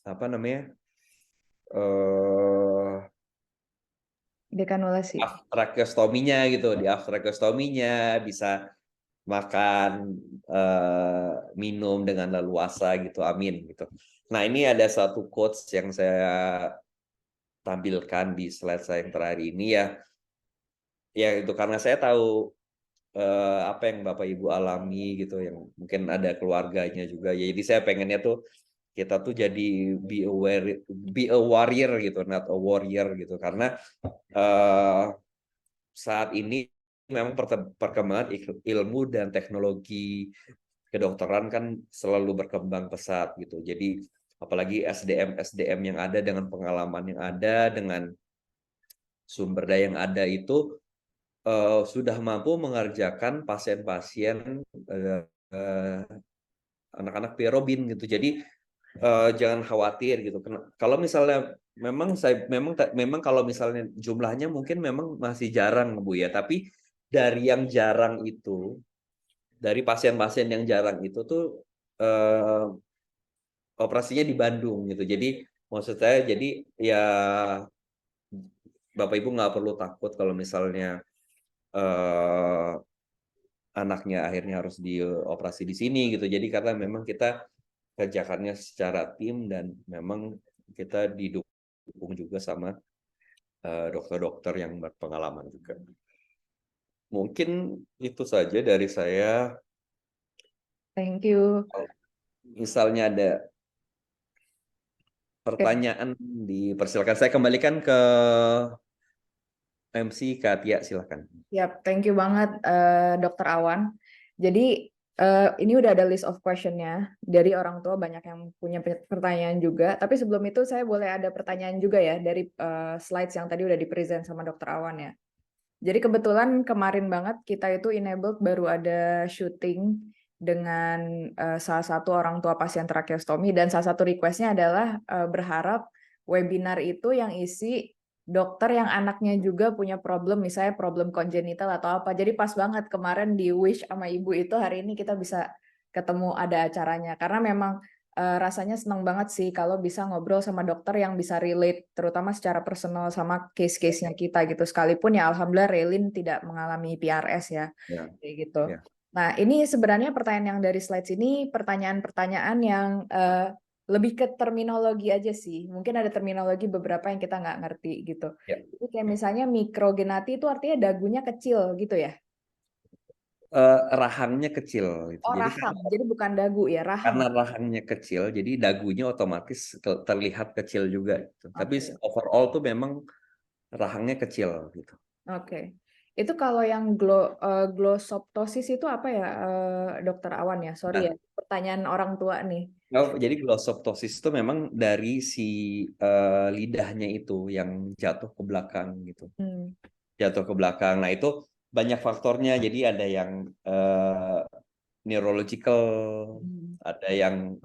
apa namanya? Dekanulasi. Tracheostominya gitu, di tracheostominya bisa makan, minum dengan leluasa gitu, amin gitu. Nah, ini ada satu quotes yang saya tampilkan di slide saya yang terakhir ini ya. Ya itu karena saya tahu apa yang Bapak Ibu alami gitu, yang mungkin ada keluarganya juga. Ya, jadi saya pengennya tuh kita tuh jadi be a warrior gitu, not a warrior gitu. Karena saat ini memang perkembangan ilmu dan teknologi kedokteran kan selalu berkembang pesat gitu. Jadi apalagi SDM yang ada dengan pengalaman yang ada, dengan sumber daya yang ada itu sudah mampu mengerjakan pasien-pasien anak-anak Pierre Robin gitu. Jadi jangan khawatir gitu. Kalau misalnya memang kalau misalnya jumlahnya mungkin memang masih jarang Bu ya, tapi dari yang jarang itu, dari pasien-pasien yang jarang itu tuh operasinya di Bandung gitu. Jadi maksud saya jadi ya Bapak Ibu nggak perlu takut kalau misalnya anaknya akhirnya harus dioperasi di sini gitu. Jadi karena memang kita kerjakannya secara tim dan memang kita didukung juga sama dokter-dokter yang berpengalaman juga. Mungkin itu saja dari saya. Thank you. Misalnya ada Oke. pertanyaan, dipersilakan. Saya kembalikan ke MC Katia, silakan. Yap, thank you banget Dokter Awan. Jadi ini udah ada list of question-nya dari orang tua, banyak yang punya pertanyaan juga. Tapi sebelum itu saya boleh ada pertanyaan juga ya dari slides yang tadi udah di-present sama Dokter Awan ya. Jadi kebetulan kemarin banget kita itu enabled baru ada syuting dengan salah satu orang tua pasien tracheostomi, dan salah satu request-nya adalah berharap webinar itu yang isi dokter yang anaknya juga punya problem, misalnya problem kongenital atau apa. Jadi pas banget kemarin di wish sama ibu itu hari ini kita bisa ketemu ada acaranya. Karena memang rasanya senang banget sih kalau bisa ngobrol sama dokter yang bisa relate, terutama secara personal sama case-case-nya kita gitu. Sekalipun ya alhamdulillah Relin tidak mengalami PRS ya, Ya, kayak gitu. ya. Nah ini sebenarnya pertanyaan yang dari slides ini pertanyaan-pertanyaan yang lebih ke terminologi aja sih. Mungkin ada terminologi beberapa yang kita nggak ngerti gitu. Ya. Itu kayak misalnya mikrogenati itu artinya dagunya kecil gitu ya? Rahangnya kecil gitu. Oh Jadi rahang, jadi bukan dagu ya, rahang. karena rahangnya kecil, jadi dagunya otomatis terlihat kecil juga gitu. Tapi Oke. overall tuh memang rahangnya kecil gitu. Oke. Itu kalau yang glosoptosis itu apa ya, Dokter Awan ya? Sorry ya, Nah, pertanyaan orang tua nih. jadi glossoptosis itu memang dari si lidahnya itu yang jatuh ke belakang gitu. Hmm. Jatuh ke belakang. Nah, itu banyak faktornya. Jadi ada yang neurological, Hmm. ada yang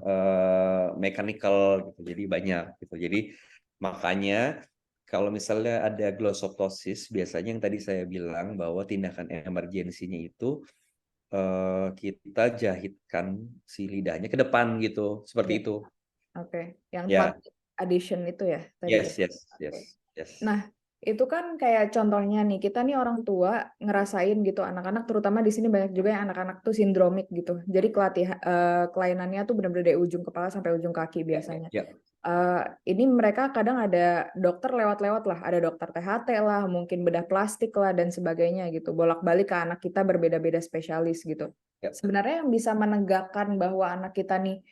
mechanical gitu. Jadi banyak gitu. Jadi makanya kalau misalnya ada glossoptosis, biasanya yang tadi saya bilang bahwa tindakan emergensinya itu kita jahitkan si lidahnya ke depan gitu, seperti Ya, itu. oke. Yang tempat Ya, addition itu ya tadi ya. Yes, yes, yes, yes. Nah, itu kan kayak contohnya nih, kita nih orang tua ngerasain gitu, anak-anak terutama di sini banyak juga yang anak-anak tuh sindromik gitu. Jadi kelainannya tuh benar-benar dari ujung kepala sampai ujung kaki biasanya. Ya, Ini mereka kadang ada dokter lewat-lewat lah, ada dokter THT lah, mungkin bedah plastik lah dan sebagainya gitu. Bolak-balik ke anak kita berbeda-beda spesialis gitu. ya. Sebenarnya yang bisa menegakkan bahwa anak kita nih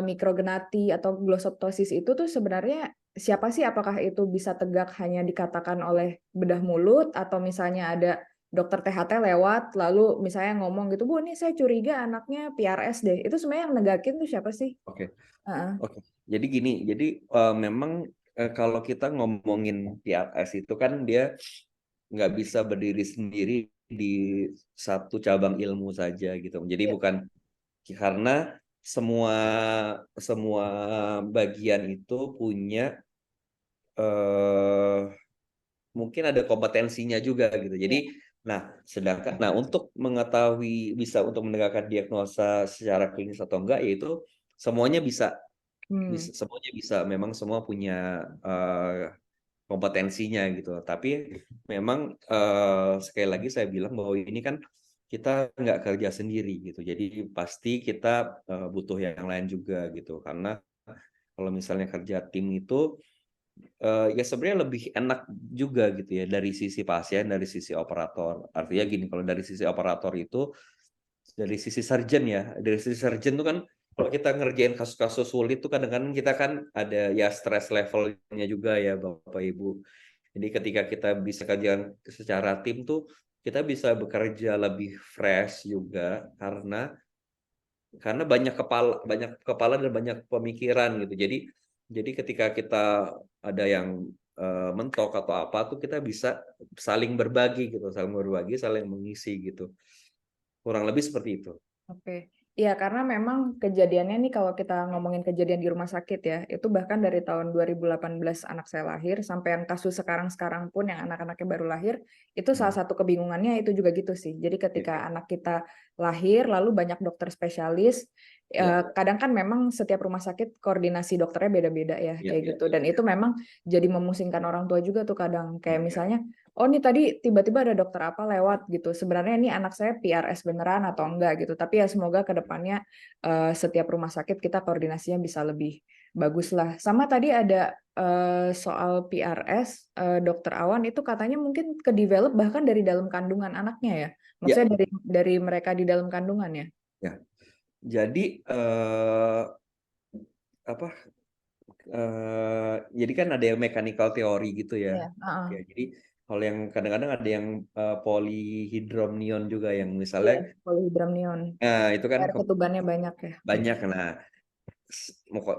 mikrogenati atau glossoptosis itu tuh sebenarnya siapa sih? Apakah itu bisa tegak hanya dikatakan oleh bedah mulut atau misalnya ada dokter THT lewat lalu misalnya ngomong gitu, Bu, ini saya curiga anaknya PRS deh. Itu sebenarnya yang negakin tuh siapa sih? Oke, Heeh. oke. Jadi gini, jadi memang kalau kita ngomongin PRS itu kan dia nggak bisa berdiri sendiri di satu cabang ilmu saja gitu. Jadi Iya. bukan karena semua semua bagian itu punya eh, mungkin ada kompetensinya juga gitu. Iya. Jadi, nah untuk mengetahui bisa untuk menegakkan diagnosa secara klinis atau enggak, yaitu semuanya bisa, Hmm. semuanya bisa. Memang semua punya kompetensinya gitu. Tapi memang sekali lagi saya bilang bahwa ini kan kita nggak kerja sendiri gitu. Jadi pasti kita butuh yang lain juga gitu. Karena kalau misalnya kerja tim itu ya sebenarnya lebih enak juga gitu ya dari sisi pasien, dari sisi operator. Artinya gini, kalau dari sisi operator itu, dari sisi surgeon ya, dari sisi surgeon tuh kan kalau kita ngerjain kasus-kasus sulit tuh kadang-kadang kita kan ada ya stress levelnya juga ya Bapak Ibu. Jadi ketika kita bisa kerjaan secara tim tuh kita bisa bekerja lebih fresh juga karena banyak kepala dan banyak pemikiran gitu. Jadi ketika kita ada yang mentok atau apa tuh kita bisa saling berbagi gitu, saling mengisi gitu. Kurang lebih seperti itu. Oke. Iya, karena memang kejadiannya nih kalau kita ngomongin kejadian di rumah sakit ya, itu bahkan dari tahun 2018 anak saya lahir sampai yang kasus sekarang-sekarang pun yang anak-anaknya baru lahir, itu salah satu kebingungannya itu juga gitu sih. Jadi Ya, ketika anak kita lahir lalu banyak dokter spesialis, ya, kadang kan memang setiap rumah sakit koordinasi dokternya beda-beda ya ya, kayak gitu. Dan itu memang jadi memusingkan orang tua juga tuh kadang kayak ya. misalnya oh nih tadi tiba-tiba ada dokter apa lewat gitu. Sebenarnya ini anak saya PRS beneran atau enggak gitu. Tapi ya semoga ke depannya setiap rumah sakit kita koordinasinya bisa lebih bagus lah. Sama tadi ada soal PRS, dokter Awan itu katanya mungkin ke develop bahkan dari dalam kandungan anaknya ya. Ya, Maksudnya dari mereka di dalam kandungan ya. ya. Jadi apa? Jadi kan ada yang mechanical teori gitu ya. Iya, heeh. Oke, jadi kalau yang kadang-kadang ada yang polyhydramnion juga yang Iya, misalnya, polyhydramnion. itu kan Air ketubannya banyak ya. banyak. Nah,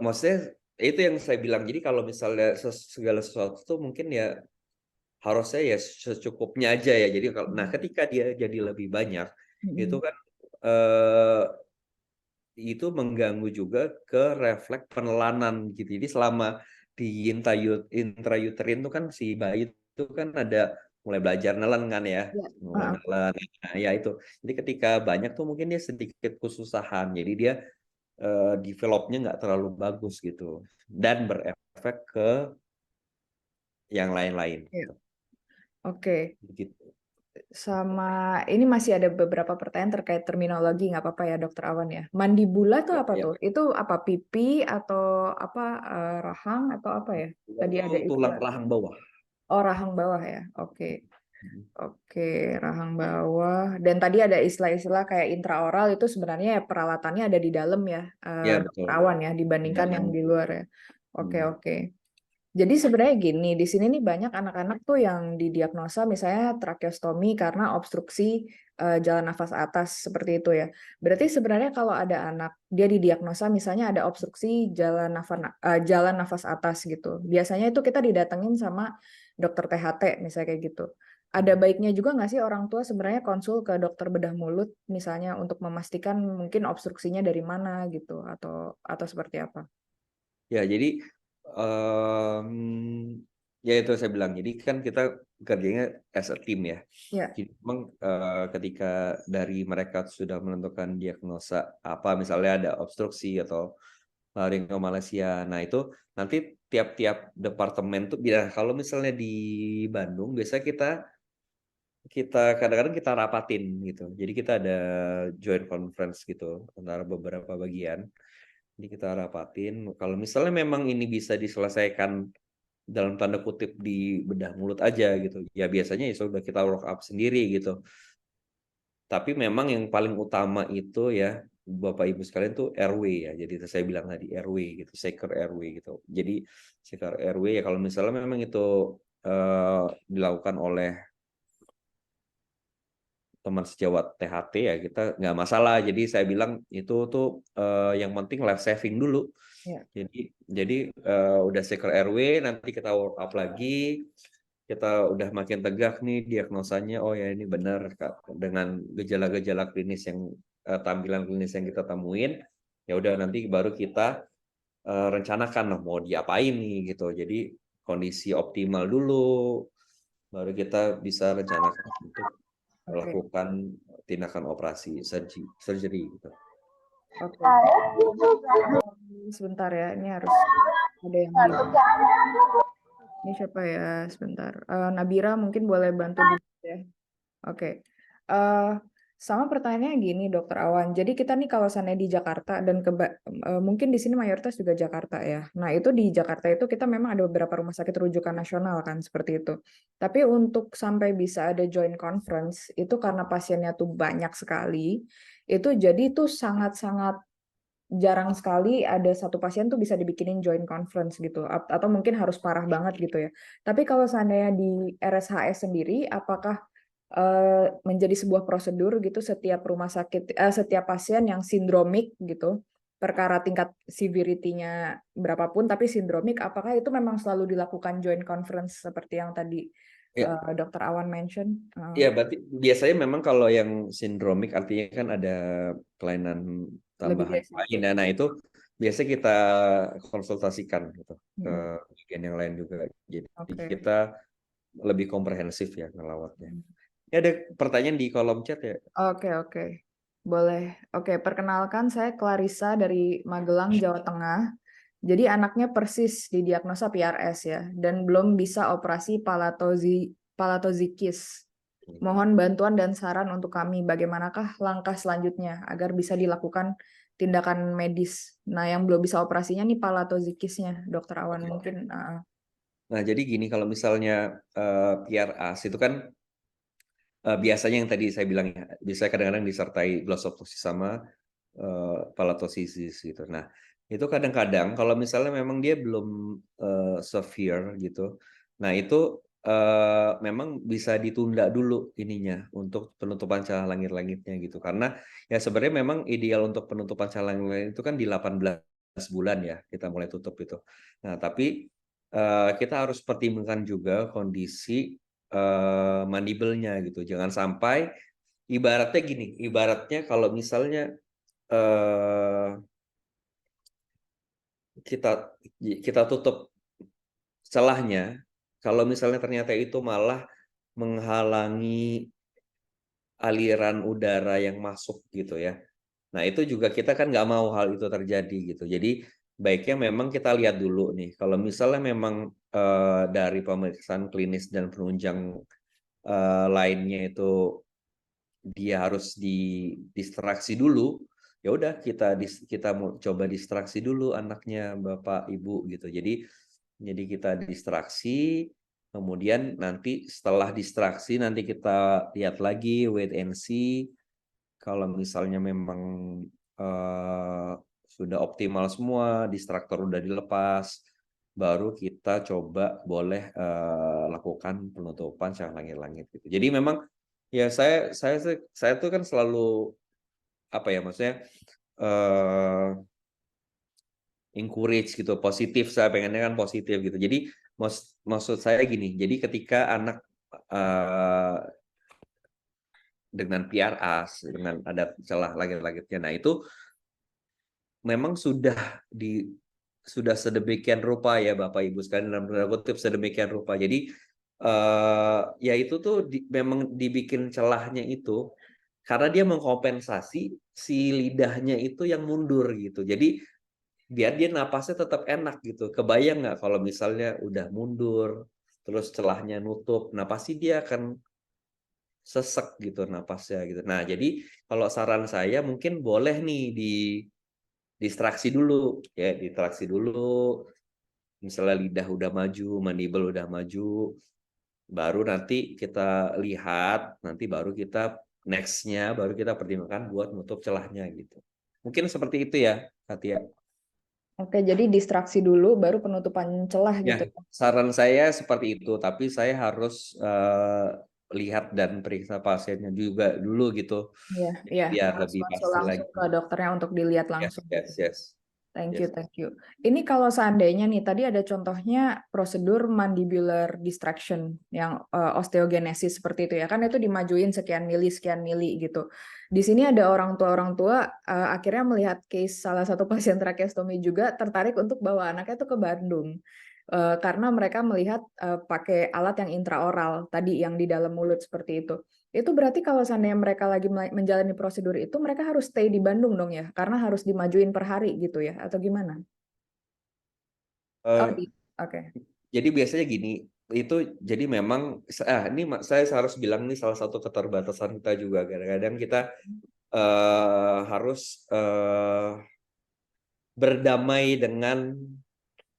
maksudnya itu yang saya bilang. Jadi kalau misalnya segala sesuatu tuh mungkin ya harusnya ya secukupnya aja ya. Jadi kalau ketika dia jadi lebih banyak itu Mm-mm. kan itu mengganggu juga ke refleks penelanan gitu. Jadi selama di intrauterin itu kan si bayi itu kan ada mulai belajar nelen kan ya, Iya, mulai heeh. nelen. Nah, ya itu. Jadi ketika banyak tuh mungkin dia sedikit kesusahan. Jadi dia developnya nggak terlalu bagus gitu dan berefek ke yang lain-lain. Iya. Oke. Begitu. Sama ini masih ada beberapa pertanyaan terkait terminologi, nggak apa-apa ya Dokter Awan ya. Mandibula tuh Ya, apa ya. tuh? Itu apa pipi atau apa rahang atau apa ya? Tadi Itu ada tulang istilah. rahang bawah. Oh, rahang bawah ya. Oke. Oke, rahang bawah. Dan tadi ada istilah-istilah kayak intraoral itu sebenarnya ya peralatannya ada di dalam ya, Ya Dokter betul. Awan ya, Di dibandingkan yang dalam. di luar ya. Oke, Hmm. oke. Jadi sebenarnya gini, di sini nih banyak anak-anak tuh yang didiagnosa misalnya tracheostomi karena obstruksi jalan nafas atas seperti itu ya. Berarti sebenarnya kalau ada anak dia didiagnosa misalnya ada obstruksi jalan nafas atas gitu. Biasanya itu kita didatengin sama dokter THT misalnya kayak gitu. Ada baiknya juga nggak sih orang tua sebenarnya konsul ke dokter bedah mulut misalnya untuk memastikan mungkin obstruksinya dari mana gitu atau seperti apa? Ya, jadi ya itu saya bilang. Jadi kan kita kerjanya as a team ya. Ya. Jadi memang ketika dari mereka sudah menentukan diagnosa apa, misalnya ada obstruksi atau lari ke Malaysia. Nah itu nanti tiap-tiap departemen tuh, kalau misalnya di Bandung biasa kita kita kadang-kadang kita rapatin gitu. Jadi kita ada joint conference gitu antara beberapa bagian. Jadi kita rapatin. Kalau misalnya memang ini bisa diselesaikan dalam tanda kutip di bedah mulut aja gitu, ya biasanya ya sudah kita work up sendiri gitu. Tapi memang yang paling utama itu ya Bapak Ibu sekalian tuh RW ya. Jadi saya bilang tadi RW gitu, Secure RW gitu. Jadi Secure RW ya kalau misalnya memang itu dilakukan oleh teman sejawat THT ya kita nggak masalah. Jadi saya bilang itu tuh yang penting life saving dulu. Ya. Jadi udah secure RW nanti kita work up lagi, kita udah makin tegak nih diagnosanya, oh ya ini benar dengan gejala-gejala klinis yang tampilan klinis yang kita temuin, ya udah nanti baru kita rencanakan lah mau diapain nih gitu. Jadi kondisi optimal dulu, baru kita bisa rencanakan untuk Oke. melakukan tindakan operasi surgery gitu. Oke. Sebentar ya, ini harus ada yang bilang. Ini siapa ya? Sebentar. Nabira mungkin boleh bantu ya. Oke. Eh, sama pertanyaannya gini, Dokter Awan. Jadi kita nih kalau sana di Jakarta dan mungkin di sini mayoritas juga Jakarta ya. Nah itu di Jakarta itu kita memang ada beberapa rumah sakit rujukan nasional kan seperti itu. Tapi untuk sampai bisa ada joint conference itu karena pasiennya tuh banyak sekali. Itu jadi itu sangat-sangat jarang sekali ada satu pasien tuh bisa dibikinin joint conference gitu, atau mungkin harus parah banget gitu ya. Tapi kalau seandainya di RSHS sendiri, apakah menjadi sebuah prosedur gitu setiap rumah sakit, setiap pasien yang sindromik gitu, perkara tingkat severity-nya berapapun tapi sindromik, apakah itu memang selalu dilakukan joint conference seperti yang tadi Ya, Dr. Awan mention? ya berarti biasanya memang kalau yang sindromik artinya kan ada kelainan Lebih tambahan dari lain. satu. Nah itu biasa kita konsultasikan gitu ke Hmm, bagian yang lain juga. Jadi Oke. kita lebih komprehensif ya ngelawatnya. Ya ada pertanyaan di kolom chat ya. Oke, oke. Boleh. Oke, perkenalkan saya Clarissa dari Magelang, Jawa Tengah. Jadi anaknya persis didiagnosa PRS ya, dan belum bisa operasi palatozikis. Mohon bantuan dan saran untuk kami, bagaimanakah langkah selanjutnya agar bisa dilakukan tindakan medis. Nah, yang belum bisa operasinya nih palatozikisnya, Dokter Awan Oke. mungkin. Nah jadi gini kalau misalnya PRAS itu kan biasanya yang tadi saya bilang ya, bisa kadang-kadang disertai glossoptosis sama palatosisis gitu. Nah, itu kadang-kadang kalau misalnya memang dia belum severe gitu. Nah, itu memang bisa ditunda dulu ininya untuk penutupan celah langit-langitnya gitu. Karena ya sebenarnya memang ideal untuk penutupan celah langit itu kan di 18 bulan ya kita mulai tutup itu. Nah, tapi kita harus pertimbangkan juga kondisi mandibelnya gitu. Jangan sampai ibaratnya gini, ibaratnya kalau misalnya eh, kita kita tutup celahnya, kalau misalnya ternyata itu malah menghalangi aliran udara yang masuk gitu ya. Nah itu juga kita kan nggak mau hal itu terjadi gitu. Jadi baiknya memang kita lihat dulu nih. Kalau misalnya memang dari pemeriksaan klinis dan penunjang lainnya itu dia harus distraksi dulu, ya udah kita mau coba distraksi dulu anaknya Bapak Ibu gitu. Jadi kita distraksi, kemudian nanti setelah distraksi nanti kita lihat lagi wait and see. Kalau misalnya memang eh, sudah optimal semua, distraktor udah dilepas, baru kita coba boleh lakukan penutupan secara langit-langit gitu. Jadi memang ya saya tuh kan selalu apa ya maksudnya eh encourage gitu, positif, saya pengennya kan positif gitu. Jadi maksud saya gini, jadi ketika anak eh, dengan PRAS, dengan ada celah langit-langitnya, nah itu memang sudah sedemikian rupa ya Bapak Ibu sekalian dalam tanda kutip sedemikian rupa. Jadi ya itu tuh memang dibikin celahnya itu karena dia mengkompensasi si lidahnya itu yang mundur gitu. Jadi biar dia napasnya tetap enak gitu. Kebayang nggak kalau misalnya udah mundur, terus celahnya nutup, nah pasti dia akan sesek gitu napasnya gitu. Nah, jadi kalau saran saya mungkin boleh nih distraksi dulu ya, distraksi dulu. Misalnya lidah udah maju, mandible udah maju, baru nanti kita lihat, nanti baru kita next-nya baru kita pertimbangkan buat nutup celahnya gitu. Mungkin seperti itu ya, Katia. Oke, jadi distraksi dulu, baru penutupan celah Ya, gitu. saran saya seperti itu, tapi saya harus lihat dan periksa pasiennya juga dulu gitu, Iya, iya, biar harus lebih konsul pasti langsung lagi. ke dokternya untuk dilihat Yes, langsung gitu. yes, yes, Thank you, yes. thank you. Ini kalau seandainya nih, tadi ada contohnya prosedur mandibular distraction yang osteogenesis seperti itu ya, kan itu dimajuin sekian mili gitu. Di sini ada orang tua akhirnya melihat case salah satu pasien tracheostomy juga tertarik untuk bawa anaknya tuh ke Bandung. Karena mereka melihat pakai alat yang intraoral tadi yang di dalam mulut seperti itu. Itu berarti kalau seandainya mereka lagi menjalani prosedur itu, mereka harus stay di Bandung dong ya? Karena harus dimajuin per hari gitu ya? Atau gimana? Oh, Eh, oke. jadi biasanya gini, itu jadi memang ini saya harus bilang nih salah satu keterbatasan kita juga. Kadang-kadang kita harus berdamai dengan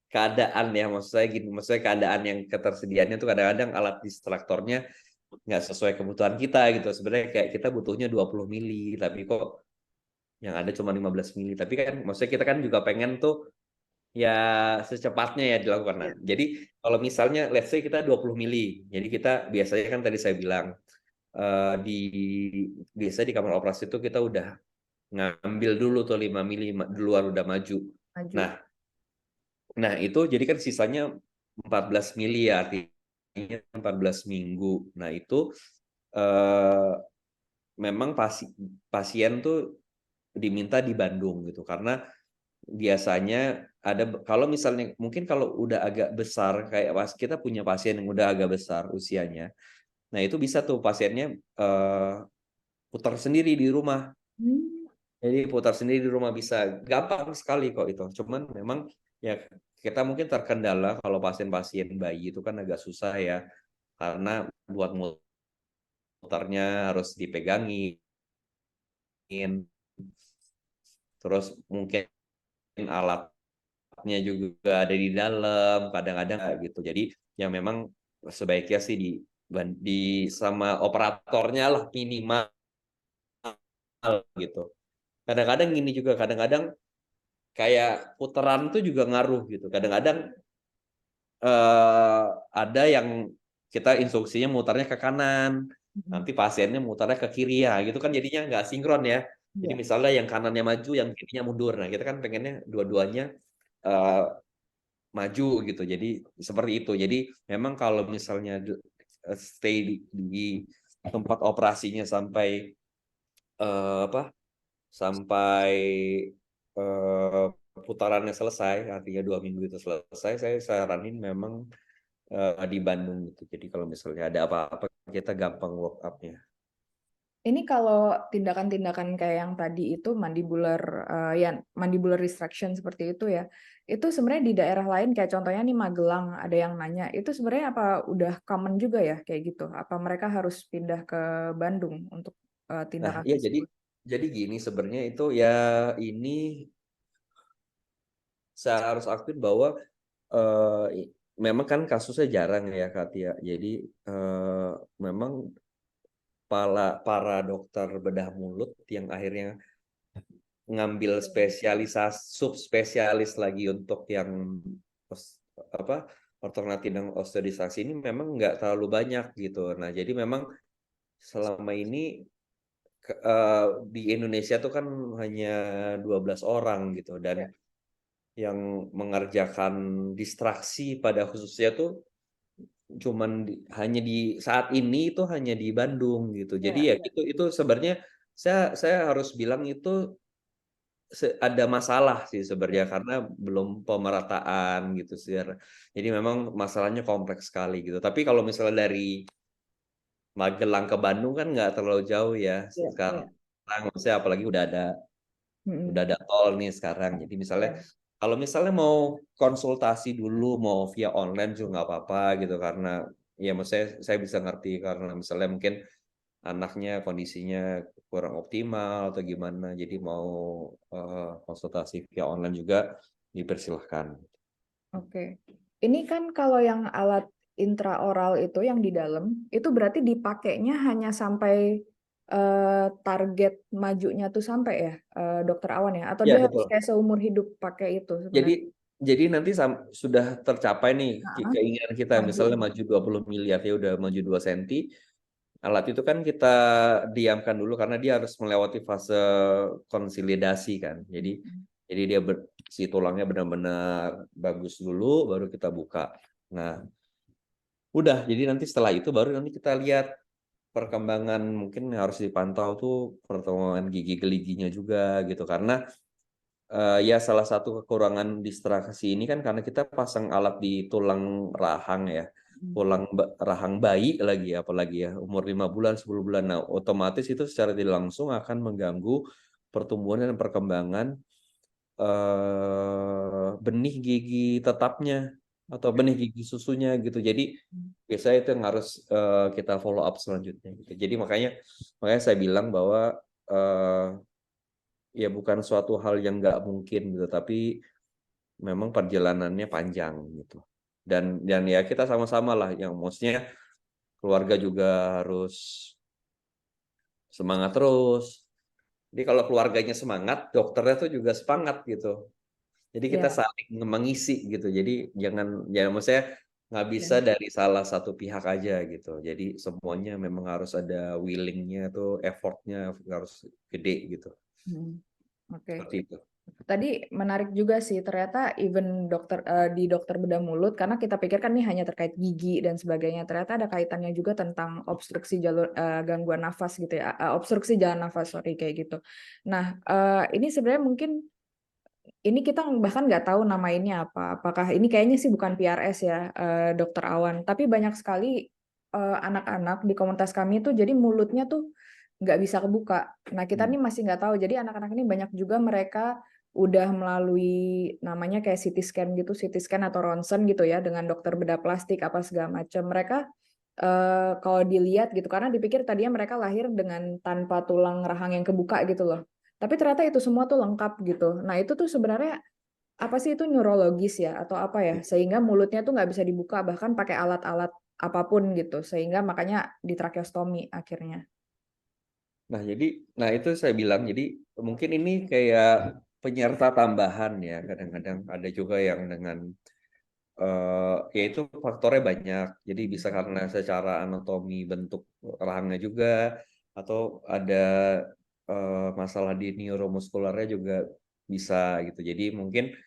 keadaan ya, maksud saya gini, maksudnya keadaan yang ketersediaannya tuh kadang-kadang alat distraktornya nggak sesuai kebutuhan kita gitu. Sebenarnya kayak kita butuhnya 20 mili, tapi kok yang ada cuma 15 mili. Tapi kan maksudnya kita kan juga pengen tuh ya secepatnya ya dilakukan. Nah, Ya. jadi kalau misalnya let's say kita 20 mili. Jadi kita biasanya kan tadi saya bilang di biasa di kamar operasi itu kita udah ngambil dulu tuh 5 mili di luar udah maju. Maju. Nah, itu jadi kan sisanya 14 mili ya, artinya 14 minggu. Nah, itu eh, memang pasien tuh diminta di Bandung gitu karena biasanya ada kalau misalnya mungkin kalau udah agak besar kayak pas kita punya pasien yang udah agak besar usianya. Nah, itu bisa tuh pasiennya putar sendiri di rumah. Hmm. Jadi putar sendiri di rumah bisa gampang sekali kok itu. Cuman memang ya kita mungkin terkendala kalau pasien-pasien bayi itu kan agak susah ya karena buat mutarnya harus dipegangin, terus mungkin alatnya juga ada di dalam, kadang-kadang gitu. Jadi yang memang sebaiknya sih di sama operatornya lah minimal gitu. Kadang-kadang ini juga kadang-kadang kayak putaran tuh juga ngaruh gitu. Kadang-kadang ada yang kita instruksinya mutarnya ke kanan, nanti pasiennya mutarnya ke kiri ya, gitu kan jadinya nggak sinkron ya. Jadi Ya. misalnya yang kanannya maju, yang kirinya mundur. Nah, kita kan pengennya dua-duanya eh, maju gitu. Jadi seperti itu. Jadi memang kalau misalnya stay di tempat operasinya sampai apa? Sampai eh, putarannya selesai, artinya 2 minggu itu selesai, saya saranin memang di Bandung gitu. Jadi kalau misalnya ada apa-apa kita gampang walk up-nya. Ini kalau tindakan-tindakan kayak yang tadi itu mandibular ya mandibular restriction seperti itu ya. Itu sebenarnya di daerah lain kayak contohnya nih Magelang ada yang nanya, itu sebenarnya apa udah common juga ya kayak gitu? Apa mereka harus pindah ke Bandung untuk Nah, tindakan ya tersebut? jadi gini sebenarnya itu ya ini saya harus akuin bahwa memang kan kasusnya jarang ya Kak Tia. Jadi memang para dokter bedah mulut yang akhirnya ngambil spesialisasi subspesialis lagi untuk yang apa ortognathi dan osteodistraksi ini memang nggak terlalu banyak gitu. Nah, jadi memang selama ini di Indonesia tuh kan hanya 12 orang gitu dan Ya, yang mengerjakan distraksi pada khususnya tuh cuman hanya di saat ini itu hanya di Bandung gitu. Jadi ya, ya ya. itu sebenarnya saya harus bilang itu ada masalah sih sebenarnya Ya. karena belum pemerataan gitu sih. Jadi memang masalahnya kompleks sekali gitu. Tapi kalau misalnya dari Magelang ke Bandung kan nggak terlalu jauh ya Ya, sekarang. ya. Maksudnya apalagi udah Mm-mm. ada tol nih sekarang. Jadi misalnya Ya. Kalau misalnya mau konsultasi dulu, mau via online juga nggak apa-apa gitu, karena ya maksudnya saya bisa ngerti karena misalnya mungkin anaknya kondisinya kurang optimal atau gimana, jadi mau konsultasi via online juga dipersilahkan. Oke. Ini kan kalau yang alat intraoral itu yang di dalam, itu berarti dipakainya hanya sampai target majunya tuh sampai ya, Dokter Awan ya? Atau Ya dia harus betul. kayak seumur hidup pakai itu Jadi sebenarnya? jadi nanti sudah tercapai nih Nah, keinginan kita, maju. misalnya maju 20 miliar ya udah maju 2 senti. Alat itu kan kita diamkan dulu karena dia harus melewati fase konsolidasi kan. Jadi dia si tulangnya benar-benar bagus dulu baru kita buka. Nah, udah jadi nanti setelah itu baru nanti kita lihat perkembangan, mungkin harus dipantau tuh perkembangan gigi geliginya juga gitu, karena ya salah satu kekurangan distraksi ini kan karena kita pasang alat di tulang rahang ya, tulang rahang bayi lagi apalagi ya umur 5 bulan 10 bulan. Nah, otomatis itu secara tidak langsung akan mengganggu pertumbuhan dan perkembangan benih gigi tetapnya atau benih gigi susunya gitu. Jadi biasanya itu yang harus kita follow up selanjutnya gitu. Jadi makanya saya bilang bahwa ya bukan suatu hal yang nggak mungkin gitu, tapi memang perjalanannya panjang gitu. Dan ya kita sama-sama lah, yang maksudnya keluarga juga harus semangat terus. Jadi kalau keluarganya semangat, dokternya tuh juga semangat gitu. Jadi kita Ya, saling mengisi gitu. Jadi jangan, ya maksudnya nggak bisa ya. dari salah satu pihak aja gitu. Jadi semuanya memang harus ada willingnya tuh, effortnya harus gede gitu. Oke. Seperti itu. Tadi menarik juga sih, ternyata even di dokter bedah mulut, karena kita pikirkan ini hanya terkait gigi dan sebagainya, ternyata ada kaitannya juga tentang obstruksi gangguan nafas gitu ya, obstruksi jalan nafas, sorry, kayak gitu. Nah, ini sebenarnya mungkin ini kita bahkan nggak tahu nama ini apa. Apakah ini, kayaknya sih bukan PRS ya, Dokter Awan, tapi banyak sekali anak-anak di komunitas kami tuh jadi mulutnya tuh nggak bisa kebuka. Nah, kita nih masih nggak tahu. Jadi anak-anak ini banyak juga mereka udah melalui namanya kayak CT scan gitu, CT scan atau ronsen gitu ya, dengan dokter bedah plastik apa segala macam. Mereka kalau dilihat gitu, karena dipikir tadinya mereka lahir dengan tanpa tulang rahang yang kebuka gitu loh. Tapi ternyata itu semua tuh lengkap gitu. Nah, itu tuh sebenarnya apa sih, itu neurologis ya atau apa ya? Sehingga mulutnya tuh nggak bisa dibuka bahkan pakai alat-alat apapun gitu. Sehingga makanya ditrakeostomi akhirnya. Nah itu saya bilang, jadi mungkin ini kayak penyerta tambahan ya, kadang-kadang ada juga yang dengan yaitu faktornya banyak. Jadi bisa karena secara anatomi bentuk rahangnya juga, atau ada masalah di neuromuskularnya juga bisa gitu. Jadi mungkin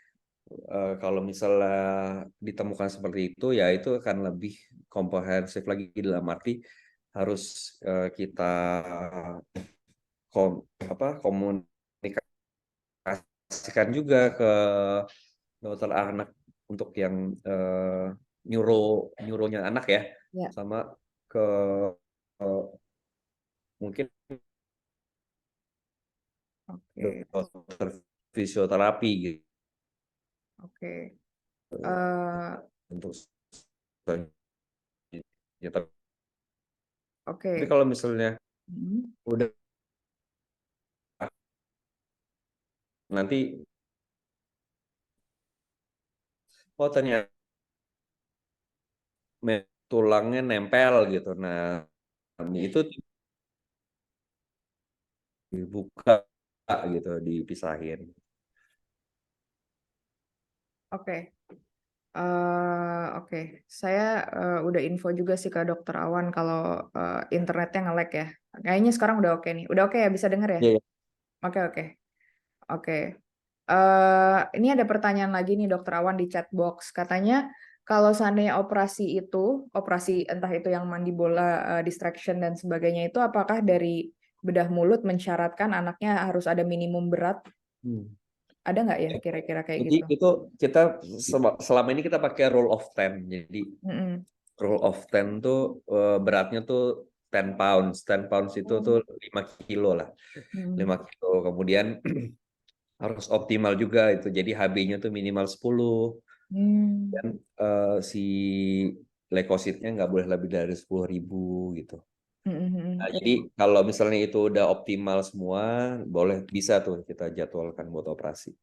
kalau misalnya ditemukan seperti itu, ya itu akan lebih komprehensif lagi dalam arti harus kita komunikasikan juga ke dokter anak untuk yang neuronya anak ya, Ya, sama ke mungkin oke, dokter fisioterapi gitu oke. Eh, untuk selanjutnya. Tapi oke. kalau misalnya Hmm. udah nanti, oh ternyata tulangnya nempel gitu. Nah, itu dibuka gitu, dipisahin. Oke. Oke, saya udah info juga sih ke Dokter Awan kalau internetnya nge-lag ya. Kayaknya sekarang udah oke nih. Udah oke ya, bisa denger ya? Iya, iya. Oke, oke. Oke. Ini ada pertanyaan lagi nih Dokter Awan di chat box. Katanya kalau seandainya operasi entah itu yang mandibola, distraction dan sebagainya itu, apakah dari bedah mulut mensyaratkan anaknya harus ada minimum berat? Hmm. Ada nggak ya kira-kira kayak Jadi gitu? itu kita selama ini kita pakai rule of 10. Jadi Mm-mm. rule of 10 tuh beratnya tuh 10 pounds. 10 pounds itu tuh 5 kilo lah. Hmm. 5 kilo. Kemudian harus optimal juga itu. Jadi HB-nya tuh minimal 10 Hmm. dan si leukositnya nggak boleh lebih dari 10.000 gitu. Nah, Ya. jadi kalau misalnya itu udah optimal semua, boleh bisa tuh kita jadwalkan buat operasi.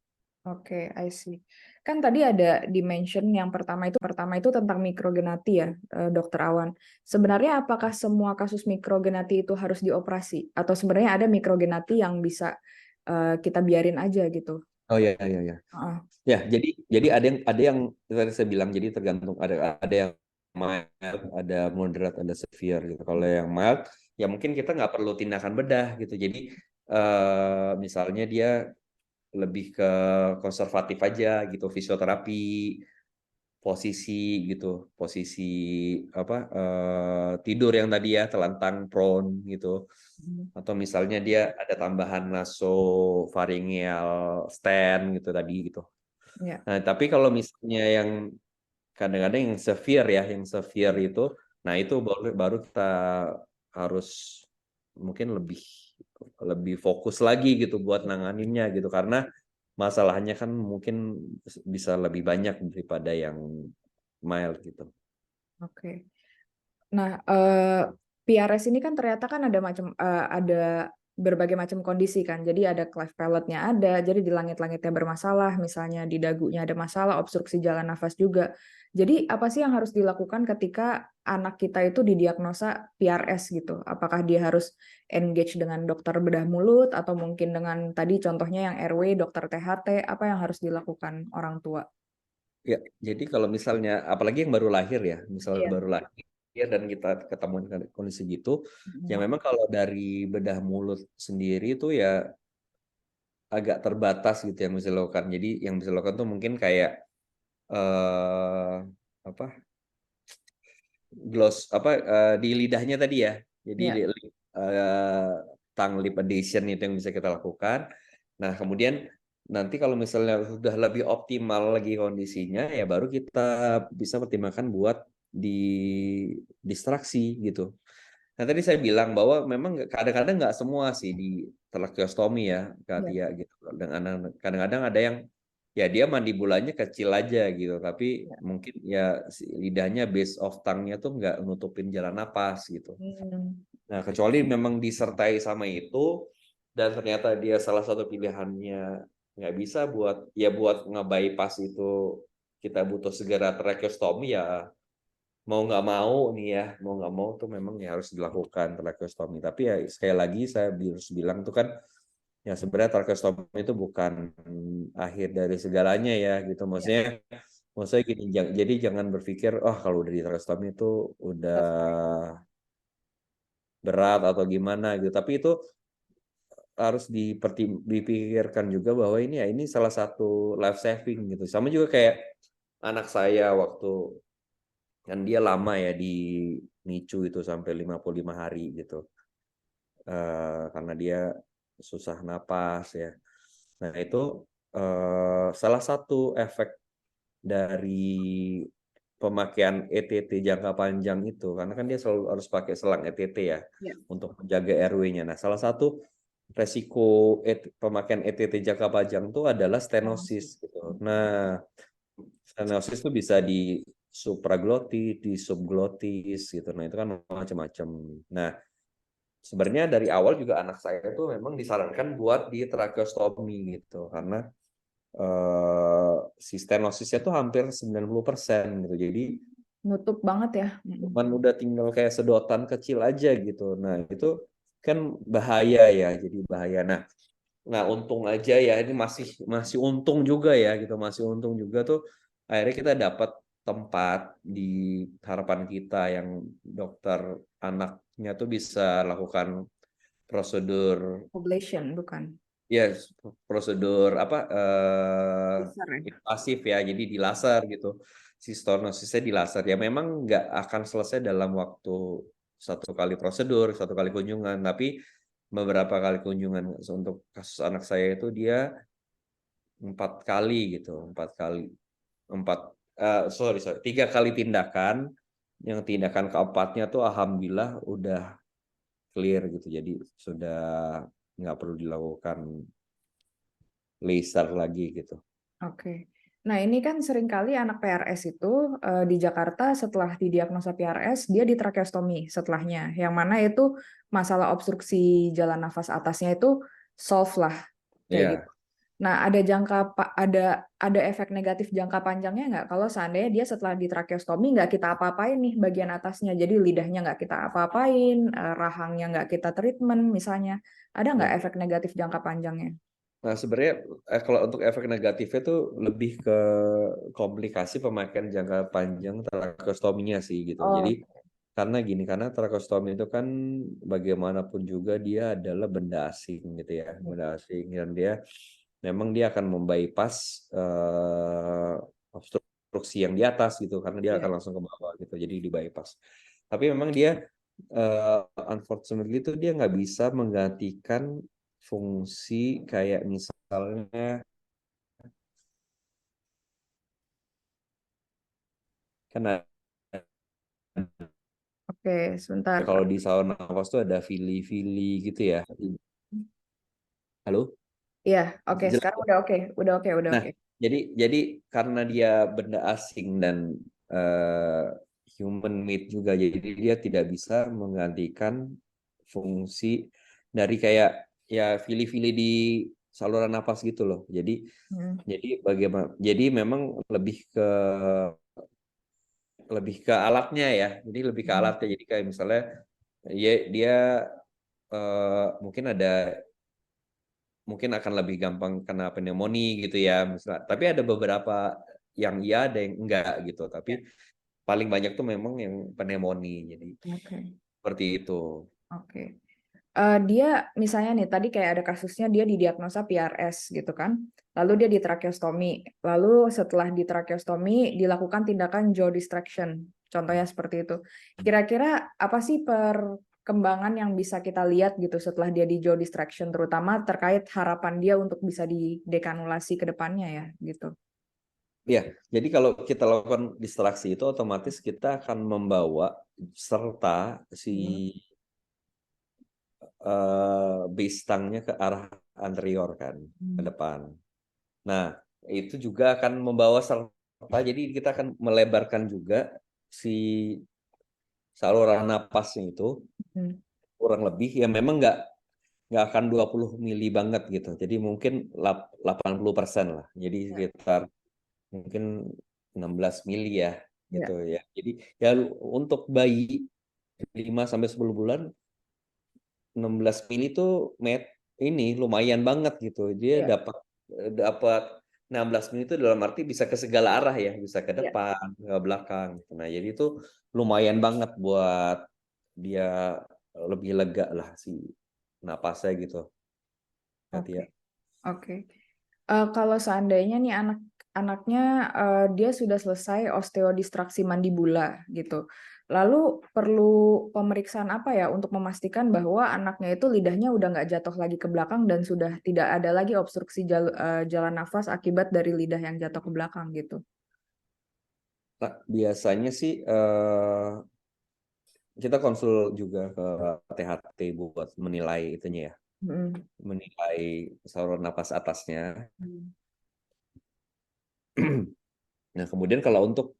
Oke, I see. Kan tadi ada dimension yang pertama itu tentang mikrogenati ya, Dokter Awan. Sebenarnya apakah semua kasus mikrogenati itu harus dioperasi atau sebenarnya ada mikrogenati yang bisa kita biarin aja gitu? Oh ya ya ya. Heeh. Ya, jadi ada yang tadi saya bilang, jadi tergantung, ada yang mild, ada moderate, ada severe gitu. Kalau yang mild ya mungkin kita nggak perlu tindakan bedah gitu. Jadi misalnya dia lebih ke konservatif aja gitu, fisioterapi, posisi apa, tidur yang tadi ya, telentang prone gitu, Hmm. atau misalnya dia ada tambahan nasopharyngeal stent gitu tadi gitu. Ya, Nah, tapi kalau misalnya yang kadang-kadang yang severe ya, yang severe itu, nah itu baru baru kita harus mungkin lebih lebih fokus lagi gitu buat nanganinnya gitu, karena masalahnya kan mungkin bisa lebih banyak daripada yang mild gitu. oke. Nah, PRS ini kan ternyata kan ada berbagai macam kondisi kan. Jadi ada cleft palate-nya ada, jadi di langit-langitnya bermasalah, misalnya di dagunya ada masalah, obstruksi jalan nafas juga. Jadi apa sih yang harus dilakukan ketika anak kita itu didiagnosa PRS gitu? Apakah dia harus engage dengan dokter bedah mulut atau mungkin dengan tadi contohnya yang RW, dokter THT, apa yang harus dilakukan orang tua? Ya, jadi kalau misalnya apalagi yang baru lahir ya, misalnya Iya. baru lahir dan kita ketemu dengan kondisi gitu, ya Mhm. memang kalau dari bedah mulut sendiri itu ya agak terbatas gitu yang bisa dilakukan. Jadi yang bisa dilakukan tuh mungkin kayak eh apa, gloss apa, di lidahnya tadi ya. Jadi Iya. eh, tongue lip adhesion itu yang bisa kita lakukan. Nah, kemudian nanti kalau misalnya sudah lebih optimal lagi kondisinya, ya baru kita bisa pertimbangkan buat distraksi gitu. Nah, tadi saya bilang bahwa memang kadang-kadang nggak semua sih di tracheostomy ya, Kak Iya. Tia gitu. Dan kadang-kadang ada yang ya dia mandibulanya kecil aja gitu, tapi Iya. mungkin ya si lidahnya base of tongue-nya tuh nggak nutupin jalan napas gitu. Hmm. Nah, kecuali memang disertai sama itu dan ternyata dia salah satu pilihannya nggak bisa buat nge-bypass itu, kita butuh segera tracheostomy ya, mau nggak mau nih ya, mau nggak mau tuh memang ya harus dilakukan tracheostomy. Tapi ya sekali lagi saya harus bilang tuh kan, ya sebenarnya tracheostomy itu bukan akhir dari segalanya ya gitu. Iya. Maksudnya gini, jadi jangan berpikir oh kalau udah di tracheostomy itu udah Selesai. berat atau gimana gitu. Tapi itu harus dipikirkan juga bahwa ini salah satu life saving gitu. Sama juga kayak anak saya waktu, kan dia lama ya di NICU itu sampai 55 hari gitu. Karena dia susah napas ya. Nah, itu salah satu efek dari pemakaian ETT jangka panjang itu, karena kan dia selalu harus pakai selang ETT ya Iya. untuk menjaga RW-nya. Nah, salah satu resiko pemakaian ETT jangka panjang itu adalah Promosi. stenosis gitu. Nah, stenosis itu bisa di supraglotis, di subglotis gitu. Nah, itu kan macam-macam. Nah, sebenarnya dari awal juga anak saya itu memang disarankan buat di tracheostomy gitu, karena si stenosisnya tuh hampir 90% gitu. Jadi Nutup banget ya. cuman udah tinggal kayak sedotan kecil aja gitu. Nah, itu kan bahaya ya, jadi bahaya. Nah, untung aja ya, ini masih masih untung juga ya gitu, masih untung juga tuh akhirnya kita dapat tempat di harapan kita yang dokter anaknya tuh bisa lakukan prosedur, Ablation bukan. ya prosedur apa, Besar ya. invasif ya, jadi di laser gitu. Si stonosisnya di laser ya, memang nggak akan selesai dalam waktu satu kali prosedur, satu kali kunjungan, tapi beberapa kali kunjungan. Untuk kasus anak saya itu dia 4 kali gitu, 4 kali, sorry sorry, 3 kali tindakan, yang tindakan keempatnya tuh alhamdulillah udah clear gitu, jadi sudah nggak perlu dilakukan laser lagi gitu. Oke. Nah, ini kan seringkali anak PRS itu di Jakarta setelah didiagnosa PRS, dia di tracheostomi setelahnya. Yang mana itu masalah obstruksi jalan nafas atasnya itu solve lah kayak gitu. Ya, Nah, ada efek negatif jangka panjangnya nggak kalau seandainya dia setelah di tracheostomi nggak kita apa-apain nih bagian atasnya, jadi lidahnya nggak kita apa-apain, rahangnya nggak kita treatment misalnya, ada nggak ya. efek negatif jangka panjangnya? Nah, sebenarnya kalau untuk efek negatifnya tuh lebih ke komplikasi pemakaian jangka panjang tracheostominya sih gitu. Jadi Oh, karena gini, karena tracheostomi itu kan bagaimanapun juga dia adalah benda asing gitu ya, benda asing dan memang dia akan membypass obstruksi yang di atas gitu, karena dia akan iya. langsung ke bawah gitu, jadi di bypass. Tapi memang dia unfortunately itu dia nggak bisa menggantikan fungsi kayak misalnya kan Oke, sebentar, kalau Kak. di saluran nafas tuh ada vili-vili gitu ya. Halo? Iya, oke. Jelas. Sekarang udah oke, udah oke, udah Nah, oke. jadi karena dia benda asing dan eh, human made juga, jadi dia tidak bisa menggantikan fungsi dari kayak ya vili-vili di saluran nafas gitu loh. Jadi Hmm. jadi bagaimana? Jadi memang lebih ke alatnya ya. Jadi lebih ke Hmm. alatnya. Jadi kayak misalnya dia mungkin akan lebih gampang kena pneumonia gitu ya, misalnya. Tapi ada beberapa yang iya, ada yang enggak gitu. Tapi Ya, paling banyak tuh memang yang pneumonia. Jadi oke, seperti itu. oke. Dia misalnya nih tadi kayak ada kasusnya dia didiagnosa PRS gitu kan, lalu dia di tracheostomi, lalu setelah di tracheostomi dilakukan tindakan jaw distraction, contohnya seperti itu. Kira-kira apa sih perkembangan yang bisa kita lihat gitu setelah dia di jaw distraction, terutama terkait harapan dia untuk bisa didekanulasi ke depannya ya gitu. Ya, jadi kalau kita lakukan distraksi itu otomatis kita akan membawa serta si Hmm. base stangnya ke arah anterior kan, ke Hmm. depan. Nah, itu juga akan membawa serta, jadi kita akan melebarkan juga si saluran napasnya itu Hmm. kurang lebih ya, memang nggak akan 20 mili banget gitu. Jadi mungkin 80% lah. Jadi Ya, sekitar mungkin 16 mili ya gitu ya, ya. Jadi ya untuk bayi 5 sampai 10 bulan 16 mili itu ini lumayan banget gitu. Dia ya, dapat dapat 16 mili itu dalam arti bisa ke segala arah ya, bisa ke ya. depan, ke belakang gitu. Nah, jadi itu lumayan banget buat dia lebih lega lah si napasnya gitu, Oke, Katia. oke. Kalau seandainya nih anaknya dia sudah selesai osteodistraksi mandibula gitu. Lalu perlu pemeriksaan apa ya untuk memastikan bahwa anaknya itu lidahnya udah nggak jatuh lagi ke belakang dan sudah tidak ada lagi obstruksi jalan nafas akibat dari lidah yang jatuh ke belakang gitu. Nah, biasanya sih kita konsul juga ke THT buat menilai itunya ya, Mm. menilai saluran napas atasnya. Hmm. Nah, kemudian kalau untuk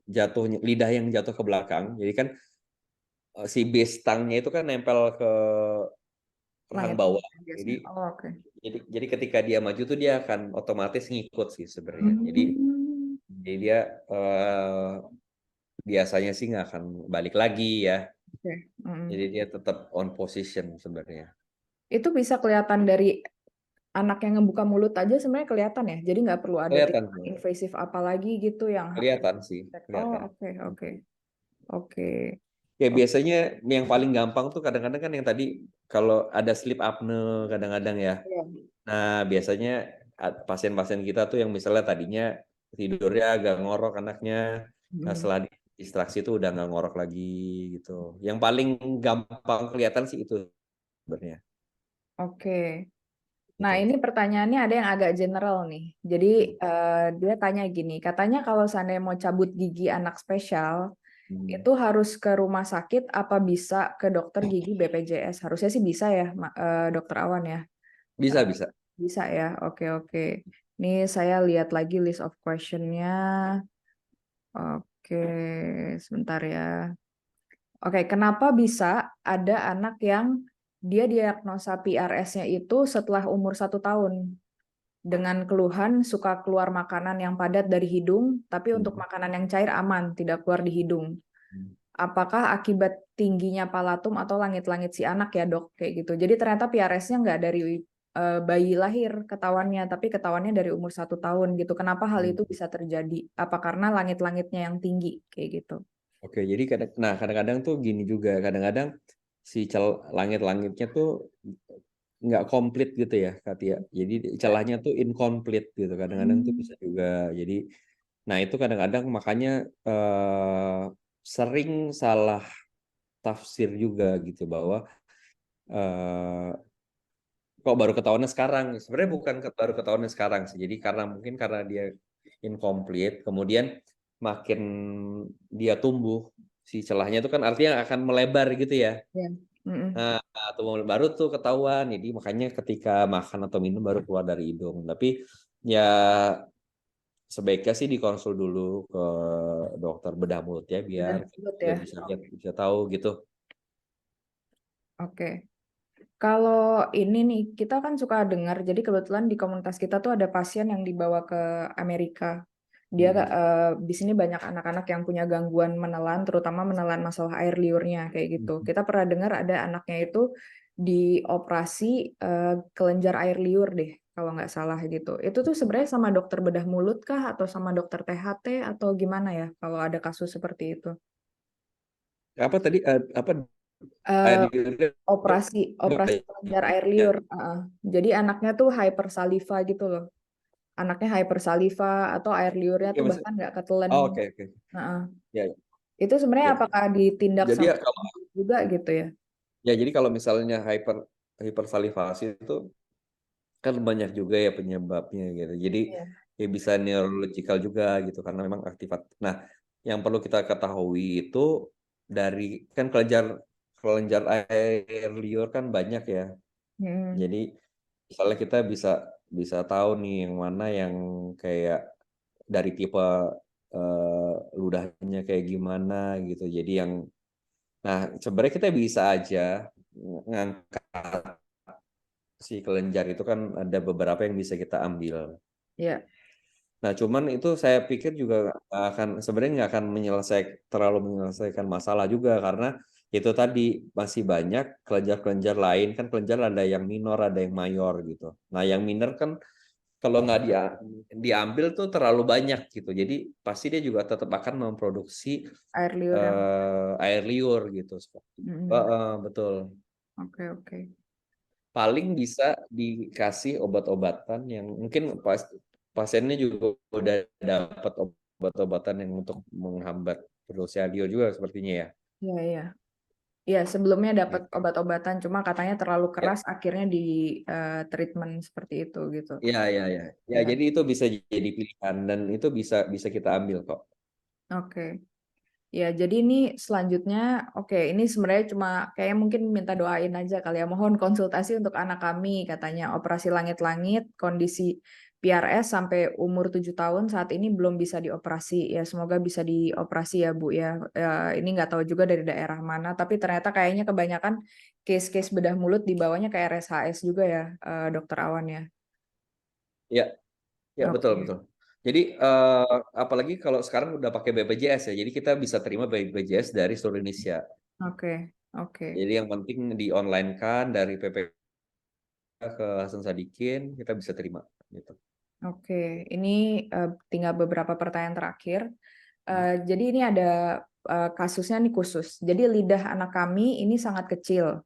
jatuhnya lidah yang jatuh ke belakang, jadi kan si base stangnya itu kan nempel ke rahang Langit bawah. Jadi biasanya. Oh, oke. jadi ketika dia maju tuh dia akan otomatis ngikut sih sebenarnya. Hmm. Jadi dia biasanya sih nggak akan balik lagi ya. Oke. Mm. Jadi dia tetap on position sebenarnya. Itu bisa kelihatan dari anak yang ngebuka mulut aja sebenarnya kelihatan ya. Jadi nggak perlu ada Kelihatan, tindakan invasif apa lagi gitu yang kelihatan sih, oh kelihatan. oke oke oke. Ya Oke. biasanya yang paling gampang tuh kadang-kadang kan yang tadi kalau ada sleep apnea kadang-kadang ya. Iya. Nah, biasanya pasien-pasien kita tuh yang misalnya tadinya tidurnya agak ngorok anaknya, nah Hmm. setelah distraksi itu udah nggak ngorok lagi gitu. Yang paling gampang kelihatan sih itu sebenarnya. Oke. Nah, Gitu. ini pertanyaannya ada yang agak general nih. Jadi dia tanya gini, katanya kalau seandainya mau cabut gigi anak spesial, Hmm. itu harus ke rumah sakit apa bisa ke dokter gigi BPJS? Harusnya sih bisa ya, Dokter Awan ya. Bisa, bisa. Bisa ya, oke oke. Ini saya lihat lagi list of question-nya. Oke, sebentar ya. Oke, kenapa bisa ada anak yang dia diagnosa PRS-nya itu setelah umur 1 tahun dengan keluhan suka keluar makanan yang padat dari hidung, tapi untuk Hmm. makanan yang cair aman, tidak keluar di hidung. Apakah akibat tingginya palatum atau langit-langit si anak ya dok? Kayak gitu. Jadi ternyata PRS-nya nggak dari bayi lahir ketahuannya, tapi ketahuannya dari umur 1 tahun gitu. Kenapa hal itu bisa terjadi? Apa karena langit-langitnya yang tinggi kayak gitu? Oke, jadi kadang-kadang tuh gini juga, kadang-kadang si langit-langitnya tuh nggak komplit gitu ya, Kak Tia. Jadi Ya, celahnya tuh incomplete gitu. Kadang-kadang tuh bisa juga. Jadi, nah itu kadang-kadang makanya sering salah tafsir juga gitu bahwa eh, kok baru ketahuannya sekarang. Sebenarnya bukan baru ketahuannya sekarang sih. Jadi mungkin karena dia incomplete, kemudian makin dia tumbuh si celahnya itu kan artinya akan melebar gitu ya. ya. Mm-mm. Nah, baru tuh ketahuan. Jadi makanya ketika makan atau minum baru keluar dari hidung. Tapi ya sebaiknya sih dikonsul dulu ke dokter bedah mulut ya Udah biar sebut dia ya. bisa lihat, bisa tahu gitu. Oke. Kalau ini nih, kita kan suka dengar, jadi kebetulan di komunitas kita tuh ada pasien yang dibawa ke Amerika. Dia Hmm. di sini banyak anak-anak yang punya gangguan menelan, terutama menelan masalah air liurnya kayak gitu. Kita pernah dengar ada anaknya itu dioperasi kelenjar air liur deh, kalau nggak salah gitu. Itu tuh sebenarnya sama dokter bedah mulut kah atau sama dokter THT atau gimana ya kalau ada kasus seperti itu? Apa tadi apa air Eh, liurnya operasi kelenjar air banyak? liur. Jadi anaknya tuh hypersaliva gitu loh. Anaknya hypersaliva atau air liurnya Ya, tuh Mas. bahkan nggak ketelen. Oh, oke oke. Heeh. Ya, Itu sebenarnya ya. apakah ditindak Jadi sama ya kalau juga gitu ya? misalnya hipersalivasi itu kan banyak juga ya penyebabnya gitu. Jadi Iya. ya bisa neurological juga gitu karena memang aktifat. Nah, yang perlu kita ketahui itu dari kan kelenjar kelenjar air liur kan banyak ya. Hmm. Jadi misalnya kita bisa bisa tahu nih yang mana yang kayak dari tipe ludahnya kayak gimana gitu. Jadi yang nah sebenarnya kita bisa aja ngangkat si kelenjar itu kan ada beberapa yang bisa kita ambil. Ya. Nah, cuman itu saya pikir juga sebenarnya nggak akan terlalu menyelesaikan masalah juga karena itu tadi masih banyak kelenjar-kelenjar lain kan kelenjar ada yang minor ada yang mayor gitu. Nah, yang minor kan kalau nggak diambil tuh terlalu banyak gitu. Jadi pasti dia juga tetap akan memproduksi Air liur yang. air liur gitu. Hmm. Betul. Oke oke. Paling bisa dikasih obat-obatan yang mungkin pasiennya juga udah dapat obat-obatan yang untuk menghambat produksi adio juga sepertinya ya. Iya iya. Iya sebelumnya dapat Gitu. obat-obatan, cuma katanya terlalu Ya, keras, akhirnya di treatment seperti itu gitu. ya, ya, ya. Ya, Ya. jadi itu bisa jadi pilihan dan itu bisa bisa kita ambil kok. Oke. Ya, jadi ini selanjutnya, oke, ini sebenarnya cuma kayak mungkin minta doain aja kali ya. Mohon konsultasi untuk anak kami, katanya operasi langit-langit, kondisi PRS sampai umur 7 tahun saat ini belum bisa dioperasi. Ya, semoga bisa dioperasi ya, Bu ya. Ini nggak tahu juga dari daerah mana, tapi ternyata kayaknya kebanyakan case-case bedah mulut dibawanya ke RSHS juga ya, Dokter Awan ya. Ya, ya betul Oke, betul. Jadi apalagi kalau sekarang udah pakai BPJS ya, jadi kita bisa terima BPJS dari seluruh Indonesia. oke, oke. Jadi yang penting di online kan dari PPK ke Hasan Sadikin kita bisa terima gitu. Oke, ini tinggal beberapa pertanyaan terakhir. Jadi ini ada kasusnya nih khusus. Jadi lidah anak kami ini sangat kecil.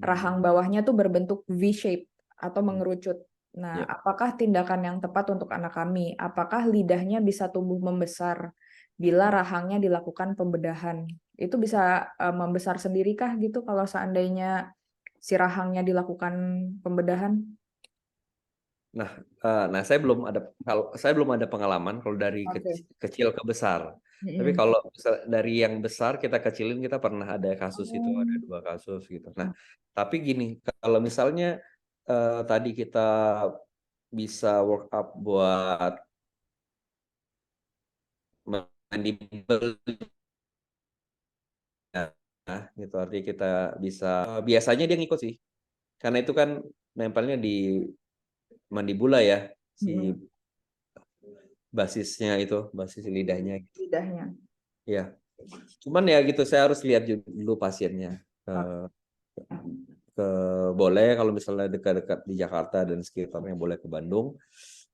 Rahang Hmm. bawahnya tuh berbentuk V-shape atau Hmm. mengerucut. Nah, Ya. apakah tindakan yang tepat untuk anak kami? Apakah lidahnya bisa tumbuh membesar bila rahangnya dilakukan pembedahan? Itu bisa membesar sendiri kah gitu kalau seandainya si rahangnya dilakukan pembedahan? Nah, saya belum ada pengalaman kalau dari Oke. kecil ke besar. Tapi Mm-mm. kalau dari yang besar kita kecilin kita pernah ada kasus itu, ada Oh. 2 kasus gitu. Nah, tapi gini, kalau misalnya tadi kita bisa work up buat mandible ya, gitu artinya kita bisa biasanya dia ngikut sih karena itu kan nempelnya di mandibula ya si Mm-mm. basisnya itu basis lidahnya gitu. Lidahnya. Ya cuman ya gitu saya harus lihat dulu pasiennya. Oke. Eh, ke boleh kalau misalnya dekat-dekat di Jakarta dan sekitarnya boleh ke Bandung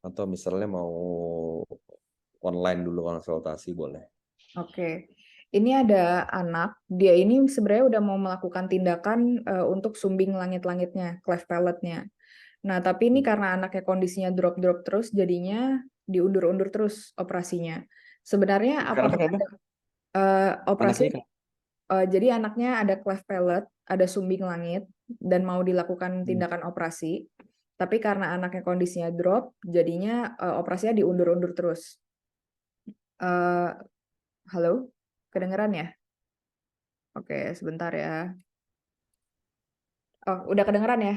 atau misalnya mau online dulu konsultasi boleh. Oke. Ini ada anak, dia ini sebenarnya udah mau melakukan tindakan untuk sumbing langit-langitnya, cleft palate-nya. Nah, tapi ini karena anaknya kondisinya drop-drop terus, jadinya diundur-undur terus operasinya. Sebenarnya Karena apakah kenapa? operasi, Anaknya kan? jadi anaknya ada cleft palate, ada sumbing langit, dan mau dilakukan tindakan operasi. Tapi karena anaknya kondisinya drop, jadinya operasinya diundur-undur terus. Eh, halo? Kedengeran ya? Oke, sebentar ya. Oh, udah kedengeran ya,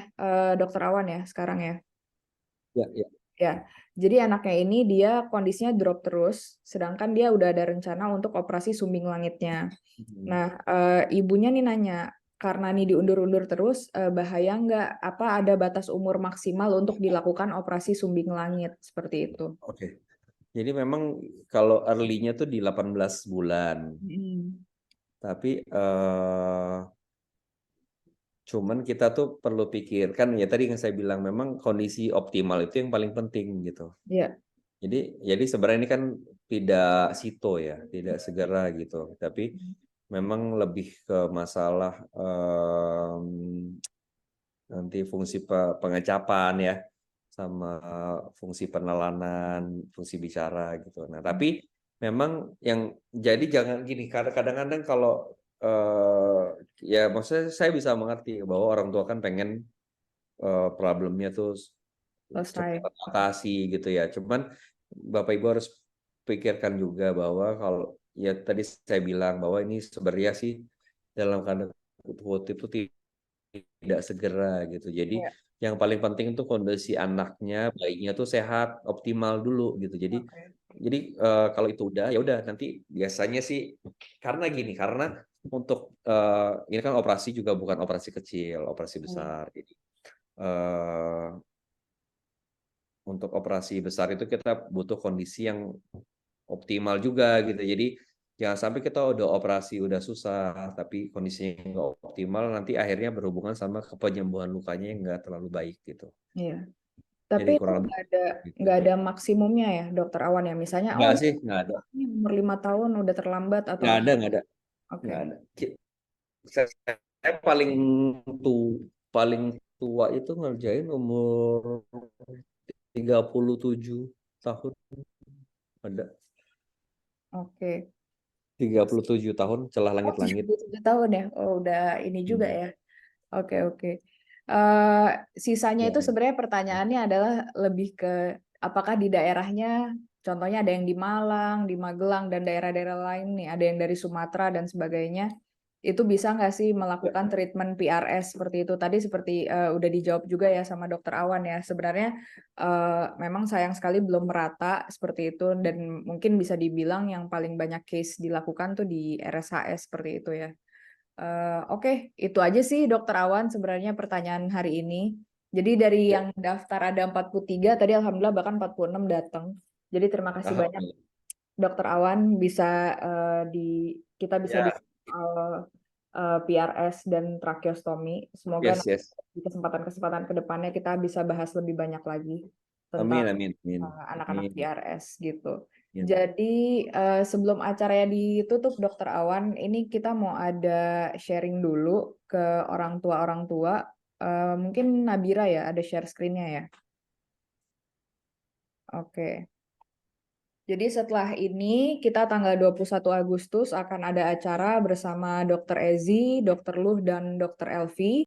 Dokter Awan ya sekarang ya? Ya, ya. Ya, jadi anaknya ini dia kondisinya drop terus, sedangkan dia udah ada rencana untuk operasi sumbing langitnya. Nah, ibunya nih nanya, karena nih diundur-undur terus, bahaya nggak? Apa ada batas umur maksimal untuk dilakukan operasi sumbing langit seperti itu? Oke. Jadi memang kalau early-nya tuh di 18 bulan. Hmm. Tapi cuman kita tuh perlu pikirkan ya tadi yang saya bilang memang kondisi optimal itu yang paling penting gitu. Ya, Jadi sebenarnya ini kan tidak sito ya, tidak segera gitu. Tapi memang lebih ke masalah nanti fungsi pengecapan ya, sama fungsi penelanan, fungsi bicara gitu. Nah, tapi memang yang jadi jangan gini, kadang-kadang kalau ya maksudnya saya bisa mengerti bahwa orang tua kan pengen problemnya tuh cepat selesai. atasi gitu ya. Cuman Bapak Ibu harus pikirkan juga bahwa kalau ya tadi saya bilang bahwa ini sebenarnya sih dalam keadaan kutip itu tidak segera gitu. Jadi Ya, yang paling penting itu kondisi anaknya, bayinya tuh sehat, optimal dulu gitu. oke. Jadi kalau itu udah ya udah nanti biasanya sih karena gini, karena untuk ini kan operasi juga bukan operasi kecil, operasi Hmm. besar. Jadi eh, untuk operasi besar itu kita butuh kondisi yang optimal juga gitu. Jadi jangan sampai kita udah operasi udah susah, tapi kondisinya nggak optimal, nanti akhirnya berhubungan sama penyembuhan lukanya yang nggak terlalu baik gitu. Iya. Tapi Jadi itu kurang lebih gitu. nggak ada maksimumnya ya, Dokter Awan ya. Misalnya, oh Nggak sih, nggak ada, ini umur 5 tahun udah terlambat atau nggak apa? ada, nggak ada, Oke. nggak ada. Saya paling paling tua itu ngerjain umur 37 tahun ada. Oke. 37 tahun celah Oh, langit-langit. 7 tahun ya. Oh, udah ini juga Hmm. ya. Oke, oke. Eh, Sisanya Ya. itu sebenarnya pertanyaannya adalah lebih ke apakah di daerahnya, contohnya ada yang di Malang, di Magelang, dan daerah-daerah lain nih, ada yang dari Sumatera dan sebagainya, itu bisa nggak sih melakukan treatment PRS seperti itu? Tadi seperti udah dijawab juga ya sama Dokter Awan ya. Sebenarnya memang sayang sekali belum merata seperti itu dan mungkin bisa dibilang yang paling banyak case dilakukan tuh di RSHS seperti itu ya. Oke, itu aja sih Dokter Awan sebenarnya pertanyaan hari ini. Jadi dari Ya. yang daftar ada 43, tadi Alhamdulillah bahkan 46 datang. Jadi terima kasih banyak Alhamdulillah. Dokter Awan bisa kita bisa di Ya. PRS dan tracheostomy. Semoga Yes, yes. di kesempatan-kesempatan ke depannya kita bisa bahas lebih banyak lagi tentang Amin, amin, amin. anak-anak Amin. PRS gitu. Amin. Jadi sebelum acaranya ditutup, Dokter Awan, ini kita mau ada sharing dulu ke orang tua. Mungkin Nabira ya, ada share screen-nya ya. Oke. Jadi setelah ini kita tanggal 21 Agustus akan ada acara bersama Dokter Ezi, Dokter Luh, dan Dokter Elvi.